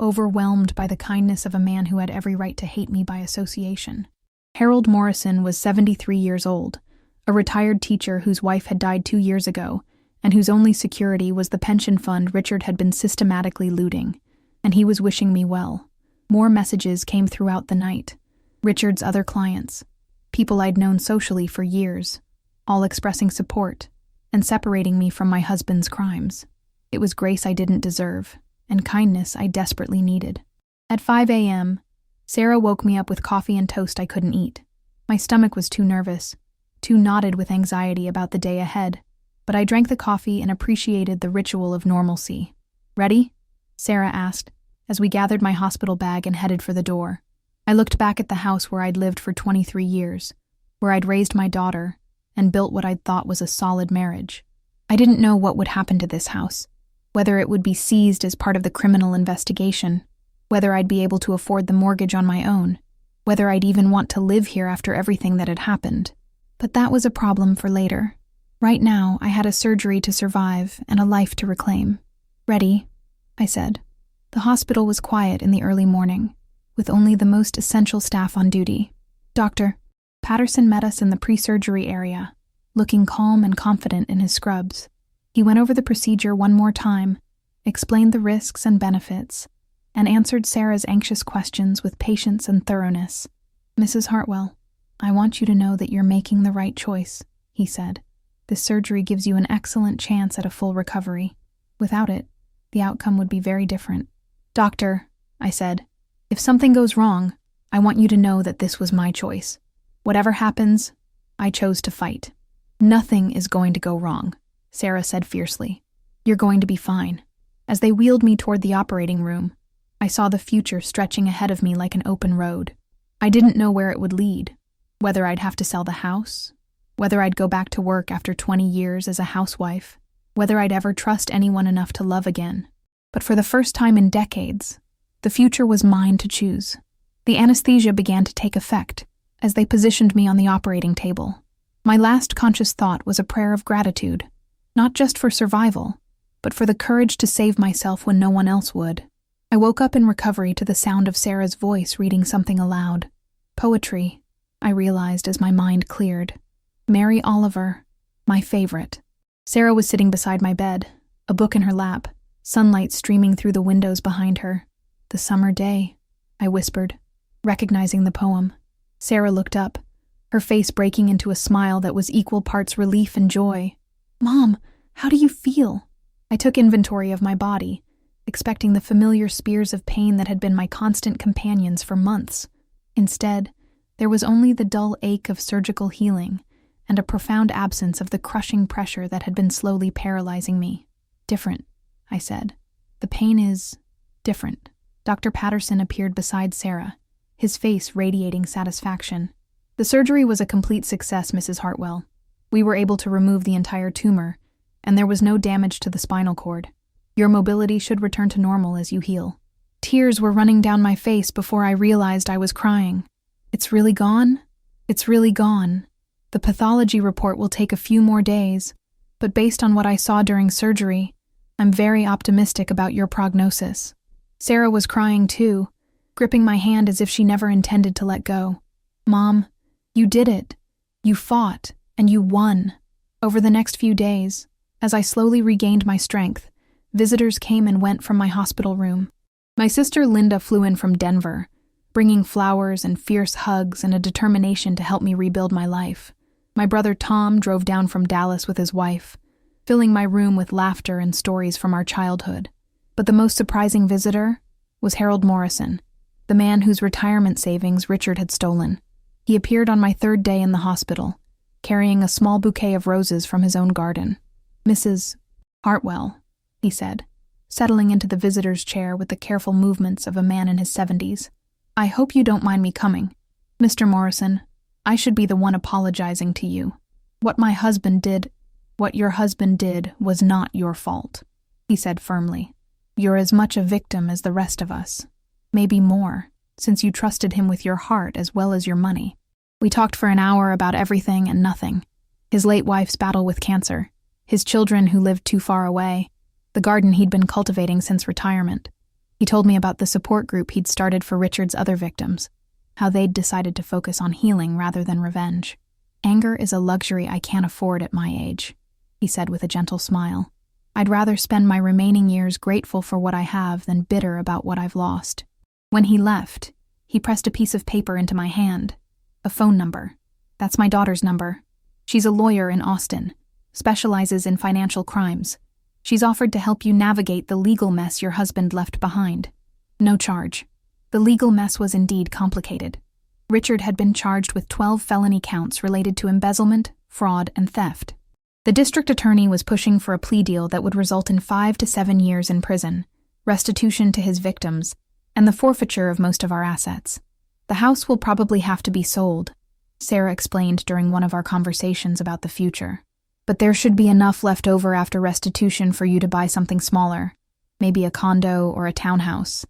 overwhelmed by the kindness of a man who had every right to hate me by association. Harold Morrison was 73 years old, a retired teacher whose wife had died 2 years ago, and whose only security was the pension fund Richard had been systematically looting, and he was wishing me well. More messages came throughout the night. Richard's other clients, people I'd known socially for years, all expressing support and separating me from my husband's crimes. It was grace I didn't deserve, and kindness I desperately needed. At 5 a.m., Sarah woke me up with coffee and toast I couldn't eat. My stomach was too nervous, too knotted with anxiety about the day ahead, but I drank the coffee and appreciated the ritual of normalcy. "Ready?" Sarah asked, as we gathered my hospital bag and headed for the door. I looked back at the house where I'd lived for 23 years, where I'd raised my daughter and built what I'd thought was a solid marriage. I didn't know what would happen to this house, whether it would be seized as part of the criminal investigation, whether I'd be able to afford the mortgage on my own, whether I'd even want to live here after everything that had happened. But that was a problem for later. Right now, I had a surgery to survive and a life to reclaim. "Ready?" I said. The hospital was quiet in the early morning, with only the most essential staff on duty. Dr. Patterson met us in the pre-surgery area, looking calm and confident in his scrubs. He went over the procedure one more time, explained the risks and benefits, and answered Sarah's anxious questions with patience and thoroughness. "Mrs. Hartwell, I want you to know that you're making the right choice," he said. "This surgery gives you an excellent chance at a full recovery. Without it, the outcome would be very different." "Doctor," I said, "if something goes wrong, I want you to know that this was my choice. Whatever happens, I chose to fight." "Nothing is going to go wrong," Sarah said fiercely. "You're going to be fine." As they wheeled me toward the operating room, I saw the future stretching ahead of me like an open road. I didn't know where it would lead, whether I'd have to sell the house, whether I'd go back to work after 20 years as a housewife, whether I'd ever trust anyone enough to love again. But for the first time in decades, the future was mine to choose. The anesthesia began to take effect as they positioned me on the operating table. My last conscious thought was a prayer of gratitude, not just for survival, but for the courage to save myself when no one else would. I woke up in recovery to the sound of Sarah's voice reading something aloud. Poetry, I realized as my mind cleared. Mary Oliver, my favorite. Sarah was sitting beside my bed, a book in her lap, sunlight streaming through the windows behind her. The summer day, I whispered, recognizing the poem. Sarah looked up, her face breaking into a smile that was equal parts relief and joy. Mom, how do you feel? I took inventory of my body, expecting the familiar spears of pain that had been my constant companions for months. Instead, there was only the dull ache of surgical healing and a profound absence of the crushing pressure that had been slowly paralyzing me. Different, I said. The pain is different. Dr. Patterson appeared beside Sarah, his face radiating satisfaction. The surgery was a complete success, Mrs. Hartwell. We were able to remove the entire tumor, and there was no damage to the spinal cord. Your mobility should return to normal as you heal. Tears were running down my face before I realized I was crying. It's really gone? It's really gone. The pathology report will take a few more days, but based on what I saw during surgery, I'm very optimistic about your prognosis. Sarah was crying too, gripping my hand as if she never intended to let go. Mom, you did it. You fought, and you won. Over the next few days, as I slowly regained my strength, visitors came and went from my hospital room. My sister Linda flew in from Denver, bringing flowers and fierce hugs and a determination to help me rebuild my life. My brother Tom drove down from Dallas with his wife, filling my room with laughter and stories from our childhood. But the most surprising visitor was Harold Morrison, the man whose retirement savings Richard had stolen. He appeared on my third day in the hospital, carrying a small bouquet of roses from his own garden. Mrs. Hartwell, he said, settling into the visitor's chair with the careful movements of a man in his 70s. I hope you don't mind me coming. Mr. Morrison, I should be the one apologizing to you. What your husband did was not your fault, he said firmly. You're as much a victim as the rest of us. Maybe more, since you trusted him with your heart as well as your money. We talked for an hour about everything and nothing. His late wife's battle with cancer, his children who lived too far away, the garden he'd been cultivating since retirement. He told me about the support group he'd started for Richard's other victims, how they'd decided to focus on healing rather than revenge. Anger is a luxury I can't afford at my age, he said with a gentle smile. I'd rather spend my remaining years grateful for what I have than bitter about what I've lost. When he left, he pressed a piece of paper into my hand. A phone number. That's my daughter's number. She's a lawyer in Austin, specializes in financial crimes. She's offered to help you navigate the legal mess your husband left behind. No charge. The legal mess was indeed complicated. Richard had been charged with 12 felony counts related to embezzlement, fraud, and theft. The district attorney was pushing for a plea deal that would result in 5 to 7 years in prison, restitution to his victims, and the forfeiture of most of our assets. The house will probably have to be sold, Sarah explained during one of our conversations about the future. But there should be enough left over after restitution for you to buy something smaller, maybe a condo or a townhouse.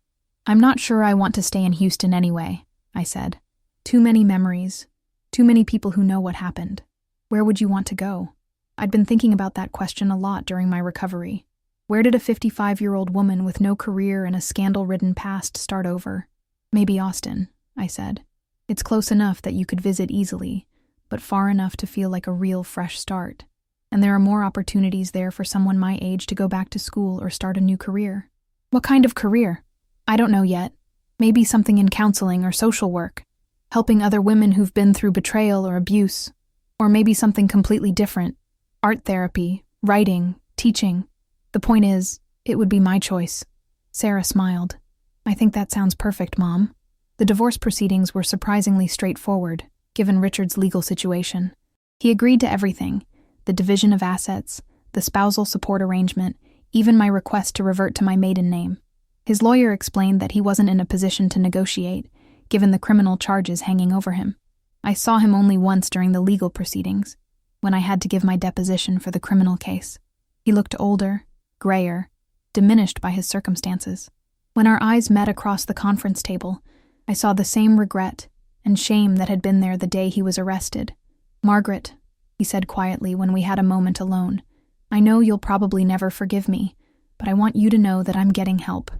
I'm not sure I want to stay in Houston anyway, I said. Too many memories, too many people who know what happened. Where would you want to go? I'd been thinking about that question a lot during my recovery. Where did a 55-year-old woman with no career and a scandal-ridden past start over? Maybe Austin, I said. It's close enough that you could visit easily, but far enough to feel like a real fresh start. And there are more opportunities there for someone my age to go back to school or start a new career. What kind of career? I don't know yet. Maybe something in counseling or social work, helping other women who've been through betrayal or abuse. Or maybe something completely different. Art therapy, writing, teaching. The point is, it would be my choice. Sarah smiled. I think that sounds perfect, Mom. The divorce proceedings were surprisingly straightforward, given Richard's legal situation. He agreed to everything, the division of assets, the spousal support arrangement, even my request to revert to my maiden name. His lawyer explained that he wasn't in a position to negotiate, given the criminal charges hanging over him. I saw him only once during the legal proceedings, when I had to give my deposition for the criminal case. He looked older, grayer, diminished by his circumstances. When our eyes met across the conference table, I saw the same regret and shame that had been there the day he was arrested. Margaret, he said quietly when we had a moment alone. "I know you'll probably never forgive me, but I want you to know that I'm getting help.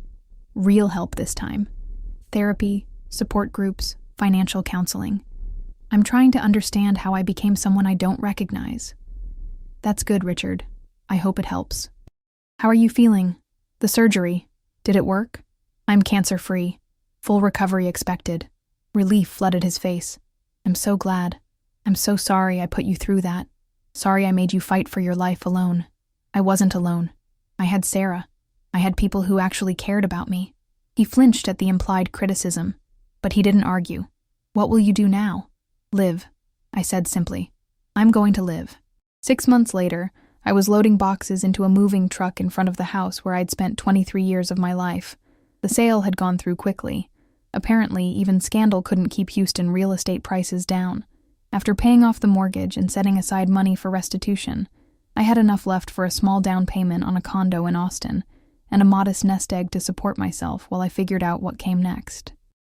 Real help this time. Therapy, support groups, financial counseling. I'm trying to understand how I became someone I don't recognize." "That's good, Richard. I hope it helps." "How are you feeling? The surgery, did it work?" "I'm cancer-free. Full recovery expected." Relief flooded his face. "I'm so glad. I'm so sorry I put you through that. Sorry I made you fight for your life alone." "I wasn't alone. I had Sarah. I had people who actually cared about me." He flinched at the implied criticism, but he didn't argue. "What will you do now?" "Live," I said simply. "I'm going to live." 6 months later, I was loading boxes into a moving truck in front of the house where I'd spent 23 years of my life. The sale had gone through quickly. Apparently, even scandal couldn't keep Houston real estate prices down. After paying off the mortgage and setting aside money for restitution, I had enough left for a small down payment on a condo in Austin and a modest nest egg to support myself while I figured out what came next.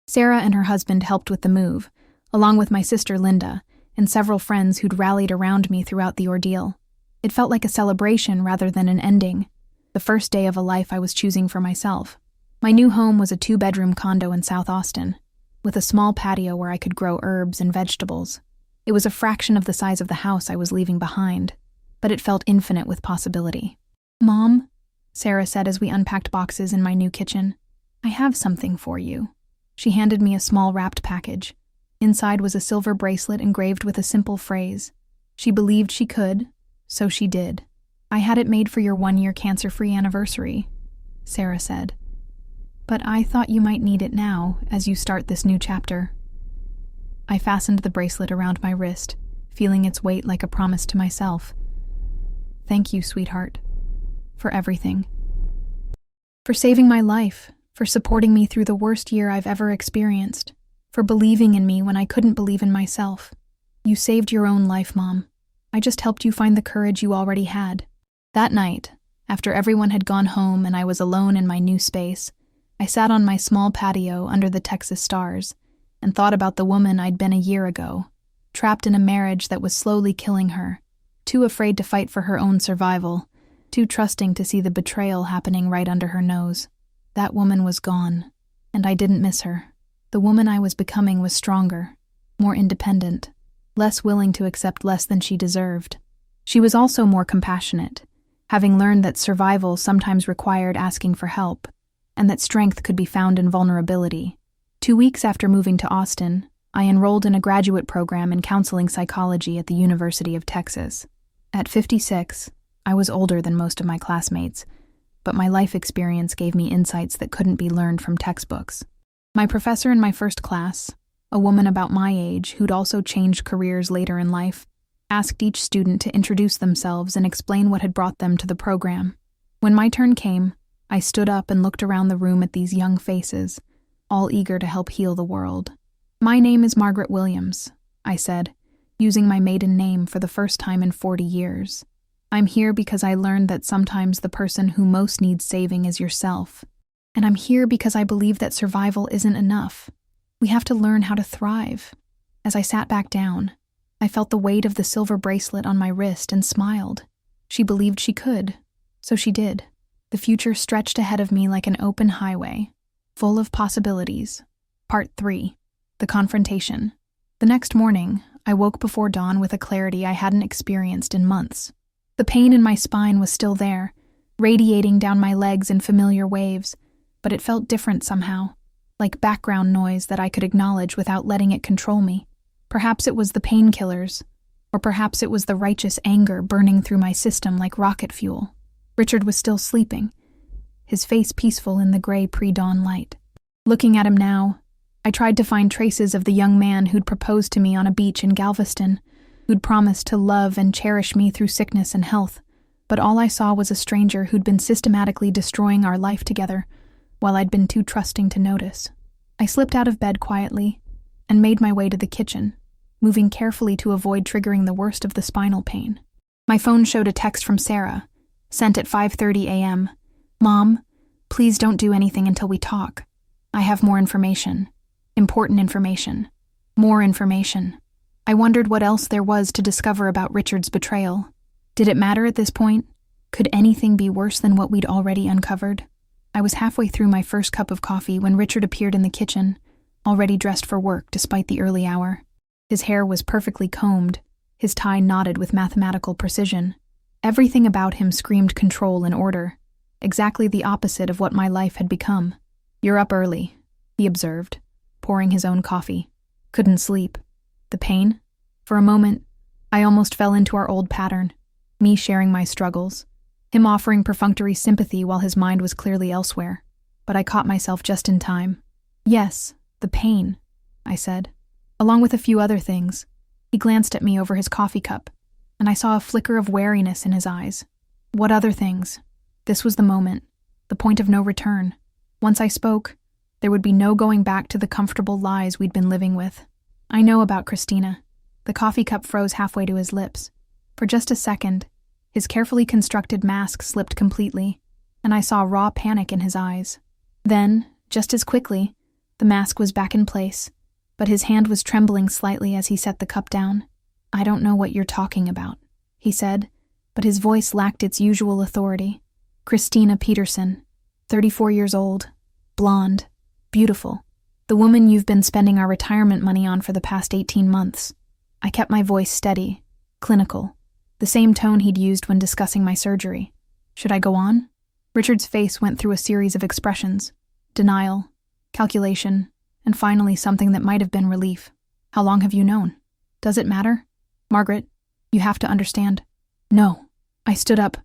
Sarah and her husband helped with the move, along with my sister Linda and several friends who'd rallied around me throughout the ordeal. It felt like a celebration rather than an ending, the first day of a life I was choosing for myself. My new home was a 2-bedroom condo in South Austin, with a small patio where I could grow herbs and vegetables. It was a fraction of the size of the house I was leaving behind, but it felt infinite with possibility. "Mom," Sarah said as we unpacked boxes in my new kitchen, "I have something for you." She handed me a small wrapped package. Inside was a silver bracelet engraved with a simple phrase. She believed she could, so she did. "I had it made for your 1-year cancer-free anniversary," Sarah said. "But I thought you might need it now as you start this new chapter." I fastened the bracelet around my wrist, feeling its weight like a promise to myself. "Thank you, sweetheart, for everything. For saving my life, for supporting me through the worst year I've ever experienced, for believing in me when I couldn't believe in myself. You saved your own life, Mom. I just helped you find the courage you already had." That night, after everyone had gone home and I was alone in my new space, I sat on my small patio under the Texas stars and thought about the woman I'd been a year ago, trapped in a marriage that was slowly killing her, too afraid to fight for her own survival, too trusting to see the betrayal happening right under her nose. That woman was gone, and I didn't miss her. The woman I was becoming was stronger, more independent, less willing to accept less than she deserved. She was also more compassionate, having learned that survival sometimes required asking for help, and that strength could be found in vulnerability. 2 weeks after moving to Austin, I enrolled in a graduate program in counseling psychology at the University of Texas. At 56, I was older than most of my classmates, but my life experience gave me insights that couldn't be learned from textbooks. My professor in my first class, a woman about my age who'd also changed careers later in life, asked each student to introduce themselves and explain what had brought them to the program. When my turn came, I stood up and looked around the room at these young faces, all eager to help heal the world. "My name is Margaret Williams," I said, using my maiden name for the first time in 40 years. "I'm here because I learned that sometimes the person who most needs saving is yourself. And I'm here because I believe that survival isn't enough. We have to learn how to thrive." As I sat back down, I felt the weight of the silver bracelet on my wrist and smiled. She believed she could, so she did. The future stretched ahead of me like an open highway, full of possibilities. Part 3. The Confrontation. The next morning, I woke before dawn with a clarity I hadn't experienced in months. The pain in my spine was still there, radiating down my legs in familiar waves, but it felt different somehow, like background noise that I could acknowledge without letting it control me. Perhaps it was the painkillers, or perhaps it was the righteous anger burning through my system like rocket fuel. Richard was still sleeping, his face peaceful in the gray pre-dawn light. Looking at him now, I tried to find traces of the young man who'd proposed to me on a beach in Galveston, who'd promised to love and cherish me through sickness and health, but all I saw was a stranger who'd been systematically destroying our life together, while I'd been too trusting to notice. I slipped out of bed quietly and made my way to the kitchen, moving carefully to avoid triggering the worst of the spinal pain. My phone showed a text from Sarah, sent at 5:30 a.m. "Mom, please don't do anything until we talk. I have more information. Important information. More information." I wondered what else there was to discover about Richard's betrayal. Did it matter at this point? Could anything be worse than what we'd already uncovered? I was halfway through my first cup of coffee when Richard appeared in the kitchen, already dressed for work despite the early hour. His hair was perfectly combed, his tie knotted with mathematical precision. Everything about him screamed control and order, exactly the opposite of what my life had become. "You're up early," he observed, pouring his own coffee. "Couldn't sleep. The pain?" For a moment, I almost fell into our old pattern, me sharing my struggles, him offering perfunctory sympathy while his mind was clearly elsewhere. But I caught myself just in time. "Yes, the pain," I said, along with a few other things. He glanced at me over his coffee cup, and I saw a flicker of wariness in his eyes. "What other things?" This was the moment, the point of no return. Once I spoke, there would be no going back to the comfortable lies we'd been living with. "I know about Christina." The coffee cup froze halfway to his lips. For just a second, his carefully constructed mask slipped completely, and I saw raw panic in his eyes. Then, just as quickly, the mask was back in place, but his hand was trembling slightly as he set the cup down. "I don't know what you're talking about," he said, but his voice lacked its usual authority. "Christina Peterson, 34 years old, blonde, beautiful. The woman you've been spending our retirement money on for the past 18 months. I kept my voice steady, clinical, the same tone he'd used when discussing my surgery. "Should I go on?" Richard's face went through a series of expressions: denial, calculation, and finally something that might have been relief. "How long have you known? Does it matter? Margaret, you have to understand." "No." I stood up,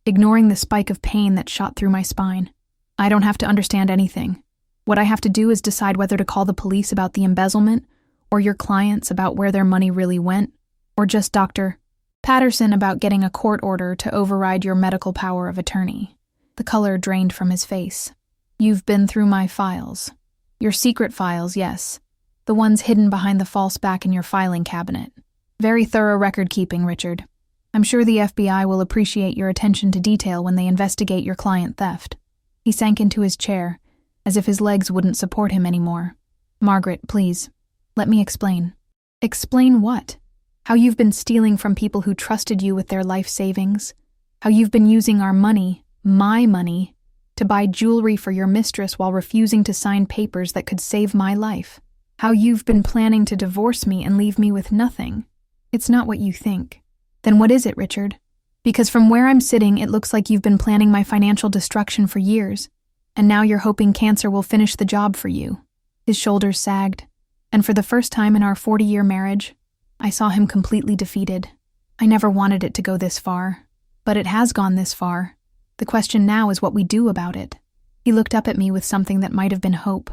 ignoring the spike of pain that shot through my spine. "I don't have to understand anything. What I have to do is decide whether to call the police about the embezzlement, or your clients about where their money really went, or just Dr. Patterson about getting a court order to override your medical power of attorney." The color drained from his face. "You've been through my files. Your secret files, yes. The ones hidden behind the false back in your filing cabinet. Very thorough record-keeping, Richard. I'm sure the FBI will appreciate your attention to detail when they investigate your client theft." He sank into his chair, as if his legs wouldn't support him anymore. "Margaret, please, let me explain." "Explain what?" "How you've been stealing from people who trusted you with their life savings. How you've been using our money, my money, to buy jewelry for your mistress while refusing to sign papers that could save my life. How you've been planning to divorce me and leave me with nothing. It's not what you think." "Then what is it, Richard? Because from where I'm sitting, it looks like you've been planning my financial destruction for years, and now you're hoping cancer will finish the job for you." His shoulders sagged, and for the first time in our 40-year marriage, I saw him completely defeated. I never wanted it to go this far, but it has gone this far. The question now is what we do about it. He looked up at me with something that might have been hope.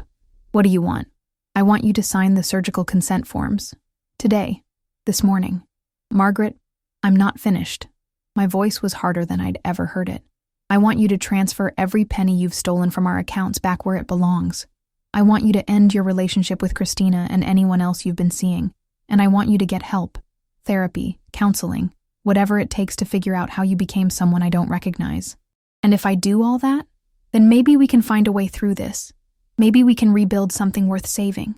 "What do you want?" "I want you to sign the surgical consent forms. Today. This morning." "Margaret, I'm not finished." My voice was harder than I'd ever heard it. "I want you to transfer every penny you've stolen from our accounts back where it belongs. I want you to end your relationship with Christina and anyone else you've been seeing, and I want you to get help, therapy, counseling, whatever it takes to figure out how you became someone I don't recognize. And if I do all that, then maybe we can find a way through this. Maybe we can rebuild something worth saving."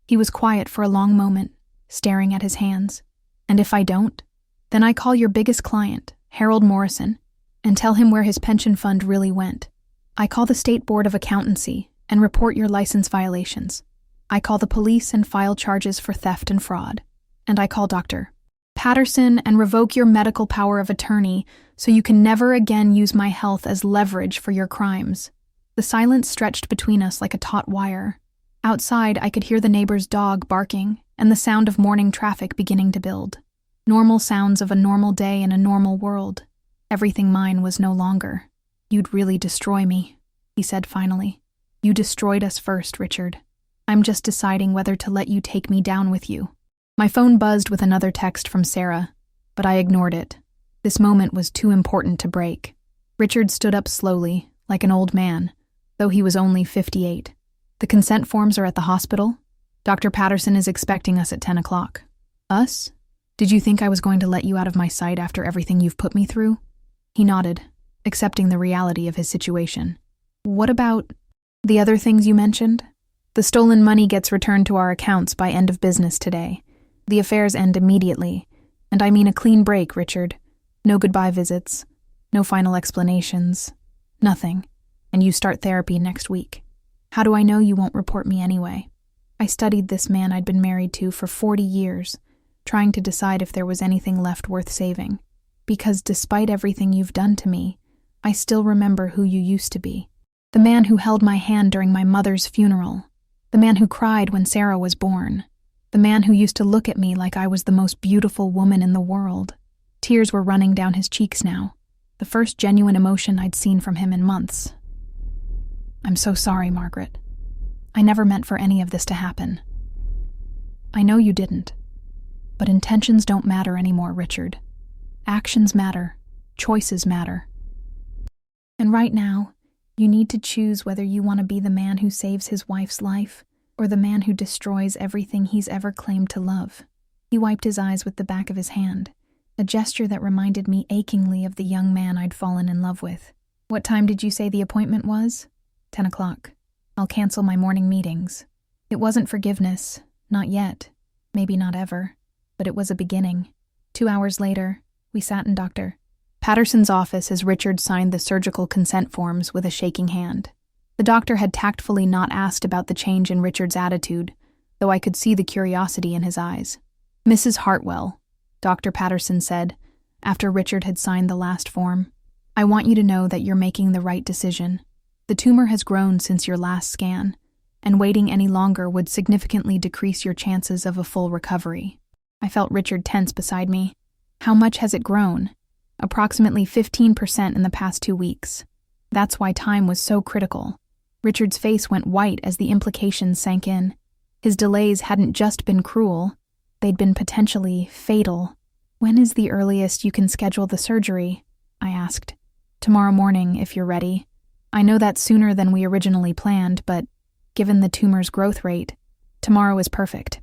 He was quiet for a long moment, staring at his hands. "And if I don't, then I call your biggest client, Harold Morrison, and tell him where his pension fund really went. I call the State Board of Accountancy and report your license violations. I call the police and file charges for theft and fraud. And I call Dr. Patterson and revoke your medical power of attorney so you can never again use my health as leverage for your crimes." The silence stretched between us like a taut wire. Outside, I could hear the neighbor's dog barking and the sound of morning traffic beginning to build. Normal sounds of a normal day in a normal world. Everything mine was no longer. "You'd really destroy me," he said finally. "You destroyed us first, Richard. I'm just deciding whether to let you take me down with you." My phone buzzed with another text from Sarah, but I ignored it. This moment was too important to break. Richard stood up slowly, like an old man, though he was only 58. "The consent forms are at the hospital. Dr. Patterson is expecting us at 10 o'clock. "Us? Did you think I was going to let you out of my sight after everything you've put me through?" He nodded, accepting the reality of his situation. "What about the other things you mentioned?" "The stolen money gets returned to our accounts by end of business today. The affairs end immediately, and I mean a clean break, Richard. No goodbye visits, no final explanations, nothing, and you start therapy next week. How do I know you won't report me anyway? I studied this man I'd been married to for 40 years, trying to decide if there was anything left worth saving. Because despite everything you've done to me, I still remember who you used to be. The man who held my hand during my mother's funeral. The man who cried when Sarah was born. The man who used to look at me like I was the most beautiful woman in the world. Tears were running down his cheeks now. The first genuine emotion I'd seen from him in months. I'm so sorry, Margaret. I never meant for any of this to happen. I know you didn't. But intentions don't matter anymore, Richard. Actions matter. Choices matter. And right now, you need to choose whether you want to be the man who saves his wife's life or the man who destroys everything he's ever claimed to love. He wiped his eyes with the back of his hand, a gesture that reminded me achingly of the young man I'd fallen in love with. What time did you say the appointment was? 10 o'clock. I'll cancel my morning meetings. It wasn't forgiveness, not yet, maybe not ever, but it was a beginning. 2 hours later, we sat in Dr. Patterson's office as Richard signed the surgical consent forms with a shaking hand. The doctor had tactfully not asked about the change in Richard's attitude, though I could see the curiosity in his eyes. Mrs. Hartwell, Dr. Patterson said, after Richard had signed the last form, I want you to know that you're making the right decision. The tumor has grown since your last scan, and waiting any longer would significantly decrease your chances of a full recovery. I felt Richard tense beside me. How much has it grown? Approximately 15% in the past 2 weeks. That's why time was so critical. Richard's face went white as the implications sank in. His delays hadn't just been cruel, they'd been potentially fatal. When is the earliest you can schedule the surgery? I asked. Tomorrow morning, if you're ready. I know that's sooner than we originally planned, but given the tumor's growth rate, tomorrow is perfect.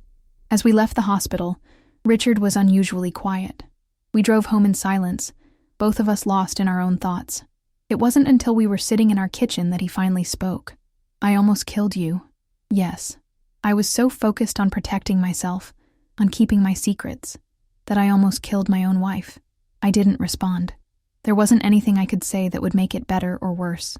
As we left the hospital, Richard was unusually quiet. We drove home in silence, both of us lost in our own thoughts. It wasn't until we were sitting in our kitchen that he finally spoke. I almost killed you. Yes. I was so focused on protecting myself, on keeping my secrets, that I almost killed my own wife. I didn't respond. There wasn't anything I could say that would make it better or worse.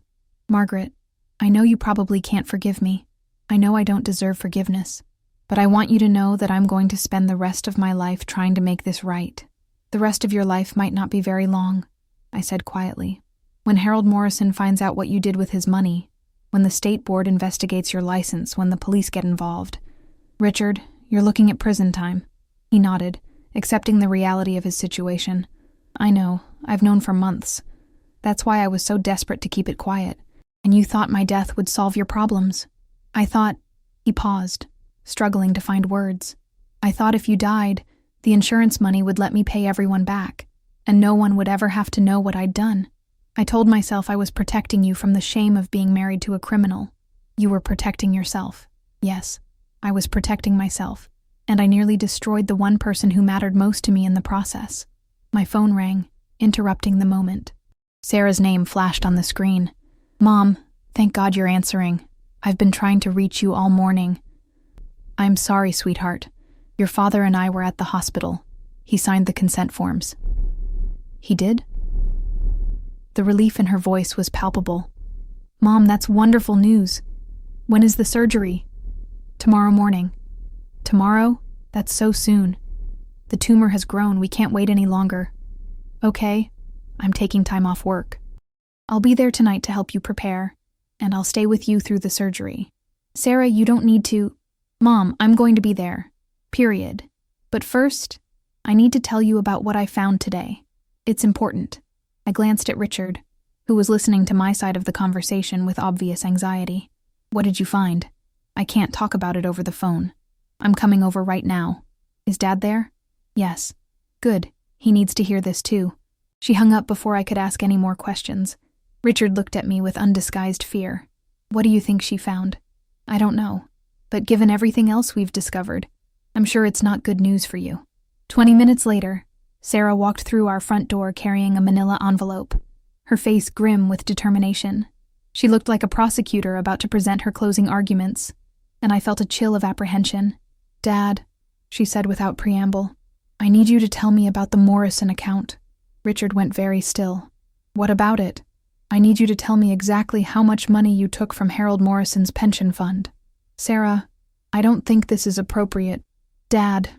Margaret, I know you probably can't forgive me. I know I don't deserve forgiveness. But I want you to know that I'm going to spend the rest of my life trying to make this right. The rest of your life might not be very long, I said quietly. When Harold Morrison finds out what you did with his money, when the state board investigates your license, when the police get involved. Richard, you're looking at prison time. He nodded, accepting the reality of his situation. I know, I've known for months. That's why I was so desperate to keep it quiet. And you thought my death would solve your problems. I thought... He paused, struggling to find words. I thought if you died, the insurance money would let me pay everyone back, and no one would ever have to know what I'd done. I told myself I was protecting you from the shame of being married to a criminal. You were protecting yourself. Yes, I was protecting myself, and I nearly destroyed the one person who mattered most to me in the process. My phone rang, interrupting the moment. Sarah's name flashed on the screen. Mom, thank God you're answering. I've been trying to reach you all morning. I'm sorry, sweetheart. Your father and I were at the hospital. He signed the consent forms. He did? The relief in her voice was palpable. Mom, that's wonderful news. When is the surgery? Tomorrow morning. Tomorrow? That's so soon. The tumor has grown. We can't wait any longer. Okay, I'm taking time off work. I'll be there tonight to help you prepare, and I'll stay with you through the surgery. Sarah, you don't need to... Mom, I'm going to be there. Period. But first, I need to tell you about what I found today. It's important. I glanced at Richard, who was listening to my side of the conversation with obvious anxiety. What did you find? I can't talk about it over the phone. I'm coming over right now. Is Dad there? Yes. Good. He needs to hear this too. She hung up before I could ask any more questions. Richard looked at me with undisguised fear. What do you think she found? I don't know. But given everything else we've discovered, I'm sure it's not good news for you. 20 minutes later, Sarah walked through our front door carrying a manila envelope, her face grim with determination. She looked like a prosecutor about to present her closing arguments, and I felt a chill of apprehension. Dad, she said without preamble. "I need you to tell me about the Morrison account." Richard went very still. "What about it?" "I need you to tell me exactly how much money you took from Harold Morrison's pension fund." "Sarah, I don't think this is appropriate." "Dad,"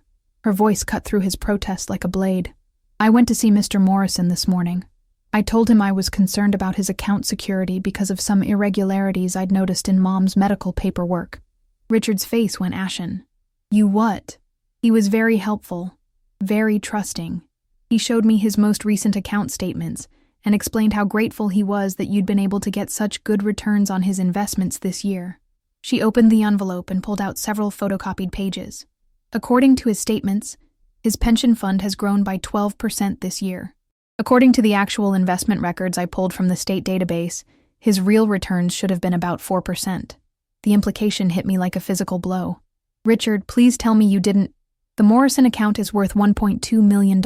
her voice cut through his protest like a blade. "I went to see Mr. Morrison this morning. I told him I was concerned about his account security because of some irregularities I'd noticed in Mom's medical paperwork." Richard's face went ashen. "You what?" "He was very helpful, very trusting. He showed me his most recent account statements and explained how grateful he was that you'd been able to get such good returns on his investments this year." She opened the envelope and pulled out several photocopied pages. "According to his statements, his pension fund has grown by 12% this year. According to the actual investment records I pulled from the state database, his real returns should have been about 4%. The implication hit me like a physical blow. "Richard, please tell me you didn't—" "The Morrison account is worth $1.2 million,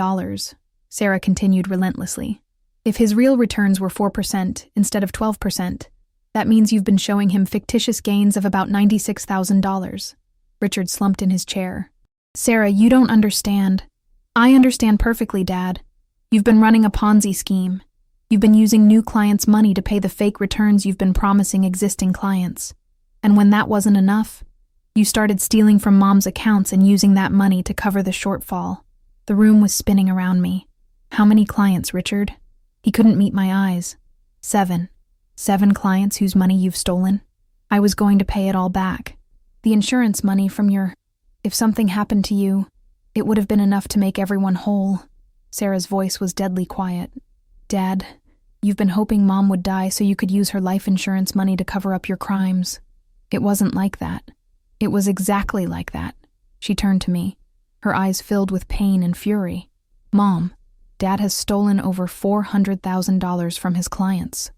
Sarah continued relentlessly. "If his real returns were 4% instead of 12%, that means you've been showing him fictitious gains of about $96,000. Richard slumped in his chair. "Sarah, you don't understand." "I understand perfectly, Dad. You've been running a Ponzi scheme. You've been using new clients' money to pay the fake returns you've been promising existing clients. And when that wasn't enough, you started stealing from Mom's accounts and using that money to cover the shortfall." The room was spinning around me. "How many clients, Richard?" He couldn't meet my eyes. "7. 7 clients whose money you've stolen. I was going to pay it all back. The insurance money from your— If something happened to you, it would have been enough to make everyone whole." Sarah's voice was deadly quiet. "Dad, you've been hoping Mom would die so you could use her life insurance money to cover up your crimes. It wasn't like that. It was exactly like that." She turned to me, her eyes filled with pain and fury. "Mom, Dad has stolen over $400,000 from his clients.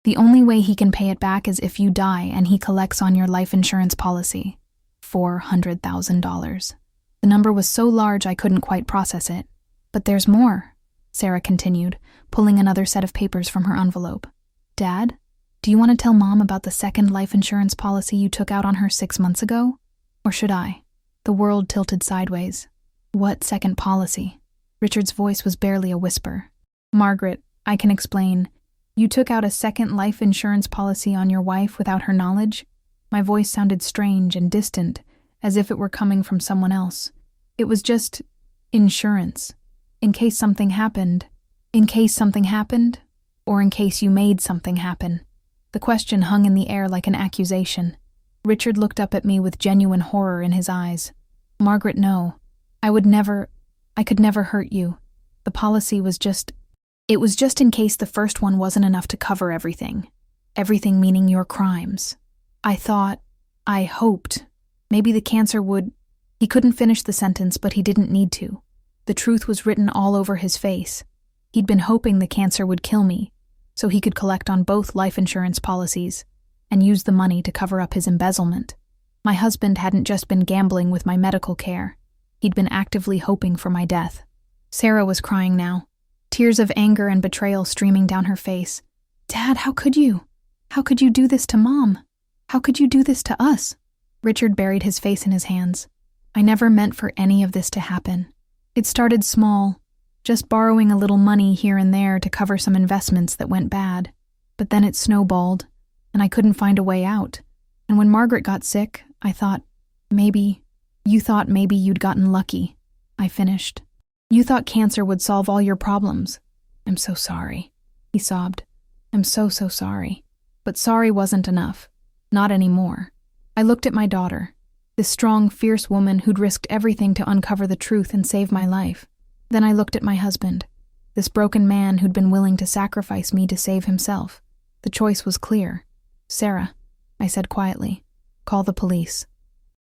The only way he can pay it back is if you die and he collects on your life insurance policy. $400,000. The number was so large I couldn't quite process it. "But there's more," Sarah continued, pulling another set of papers from her envelope. "Dad, do you want to tell Mom about the second life insurance policy you took out on her 6 months ago? Or should I?" The world tilted sideways. "What second policy?" Richard's voice was barely a whisper. "Margaret, I can explain. You took out a second life insurance policy on your wife without her knowledge?" My voice sounded strange and distant, as if it were coming from someone else. "It was just insurance. In case something happened." "In case something happened? Or in case you made something happen?" The question hung in the air like an accusation. Richard looked up at me with genuine horror in his eyes. "Margaret, no. I could never hurt you. The policy was just— It was just in case the first one wasn't enough to cover everything. Everything meaning your crimes. I hoped, maybe the cancer would—" He couldn't finish the sentence, but he didn't need to. The truth was written all over his face. He'd been hoping the cancer would kill me, so he could collect on both life insurance policies and use the money to cover up his embezzlement. My husband hadn't just been gambling with my medical care. He'd been actively hoping for my death. Sarah was crying now, tears of anger and betrayal streaming down her face. "Dad, how could you? How could you do this to Mom? How could you do this to us?" Richard buried his face in his hands. "I never meant for any of this to happen. It started small, just borrowing a little money here and there to cover some investments that went bad. But then it snowballed, and I couldn't find a way out. And when Margaret got sick, I thought, you thought maybe you'd gotten lucky." I finished. "You thought cancer would solve all your problems. I'm so sorry," he sobbed. "I'm so sorry." But sorry wasn't enough. Not anymore. I looked at my daughter, this strong, fierce woman who'd risked everything to uncover the truth and save my life. Then I looked at my husband, this broken man who'd been willing to sacrifice me to save himself. The choice was clear. "Sarah," I said quietly, "call the police."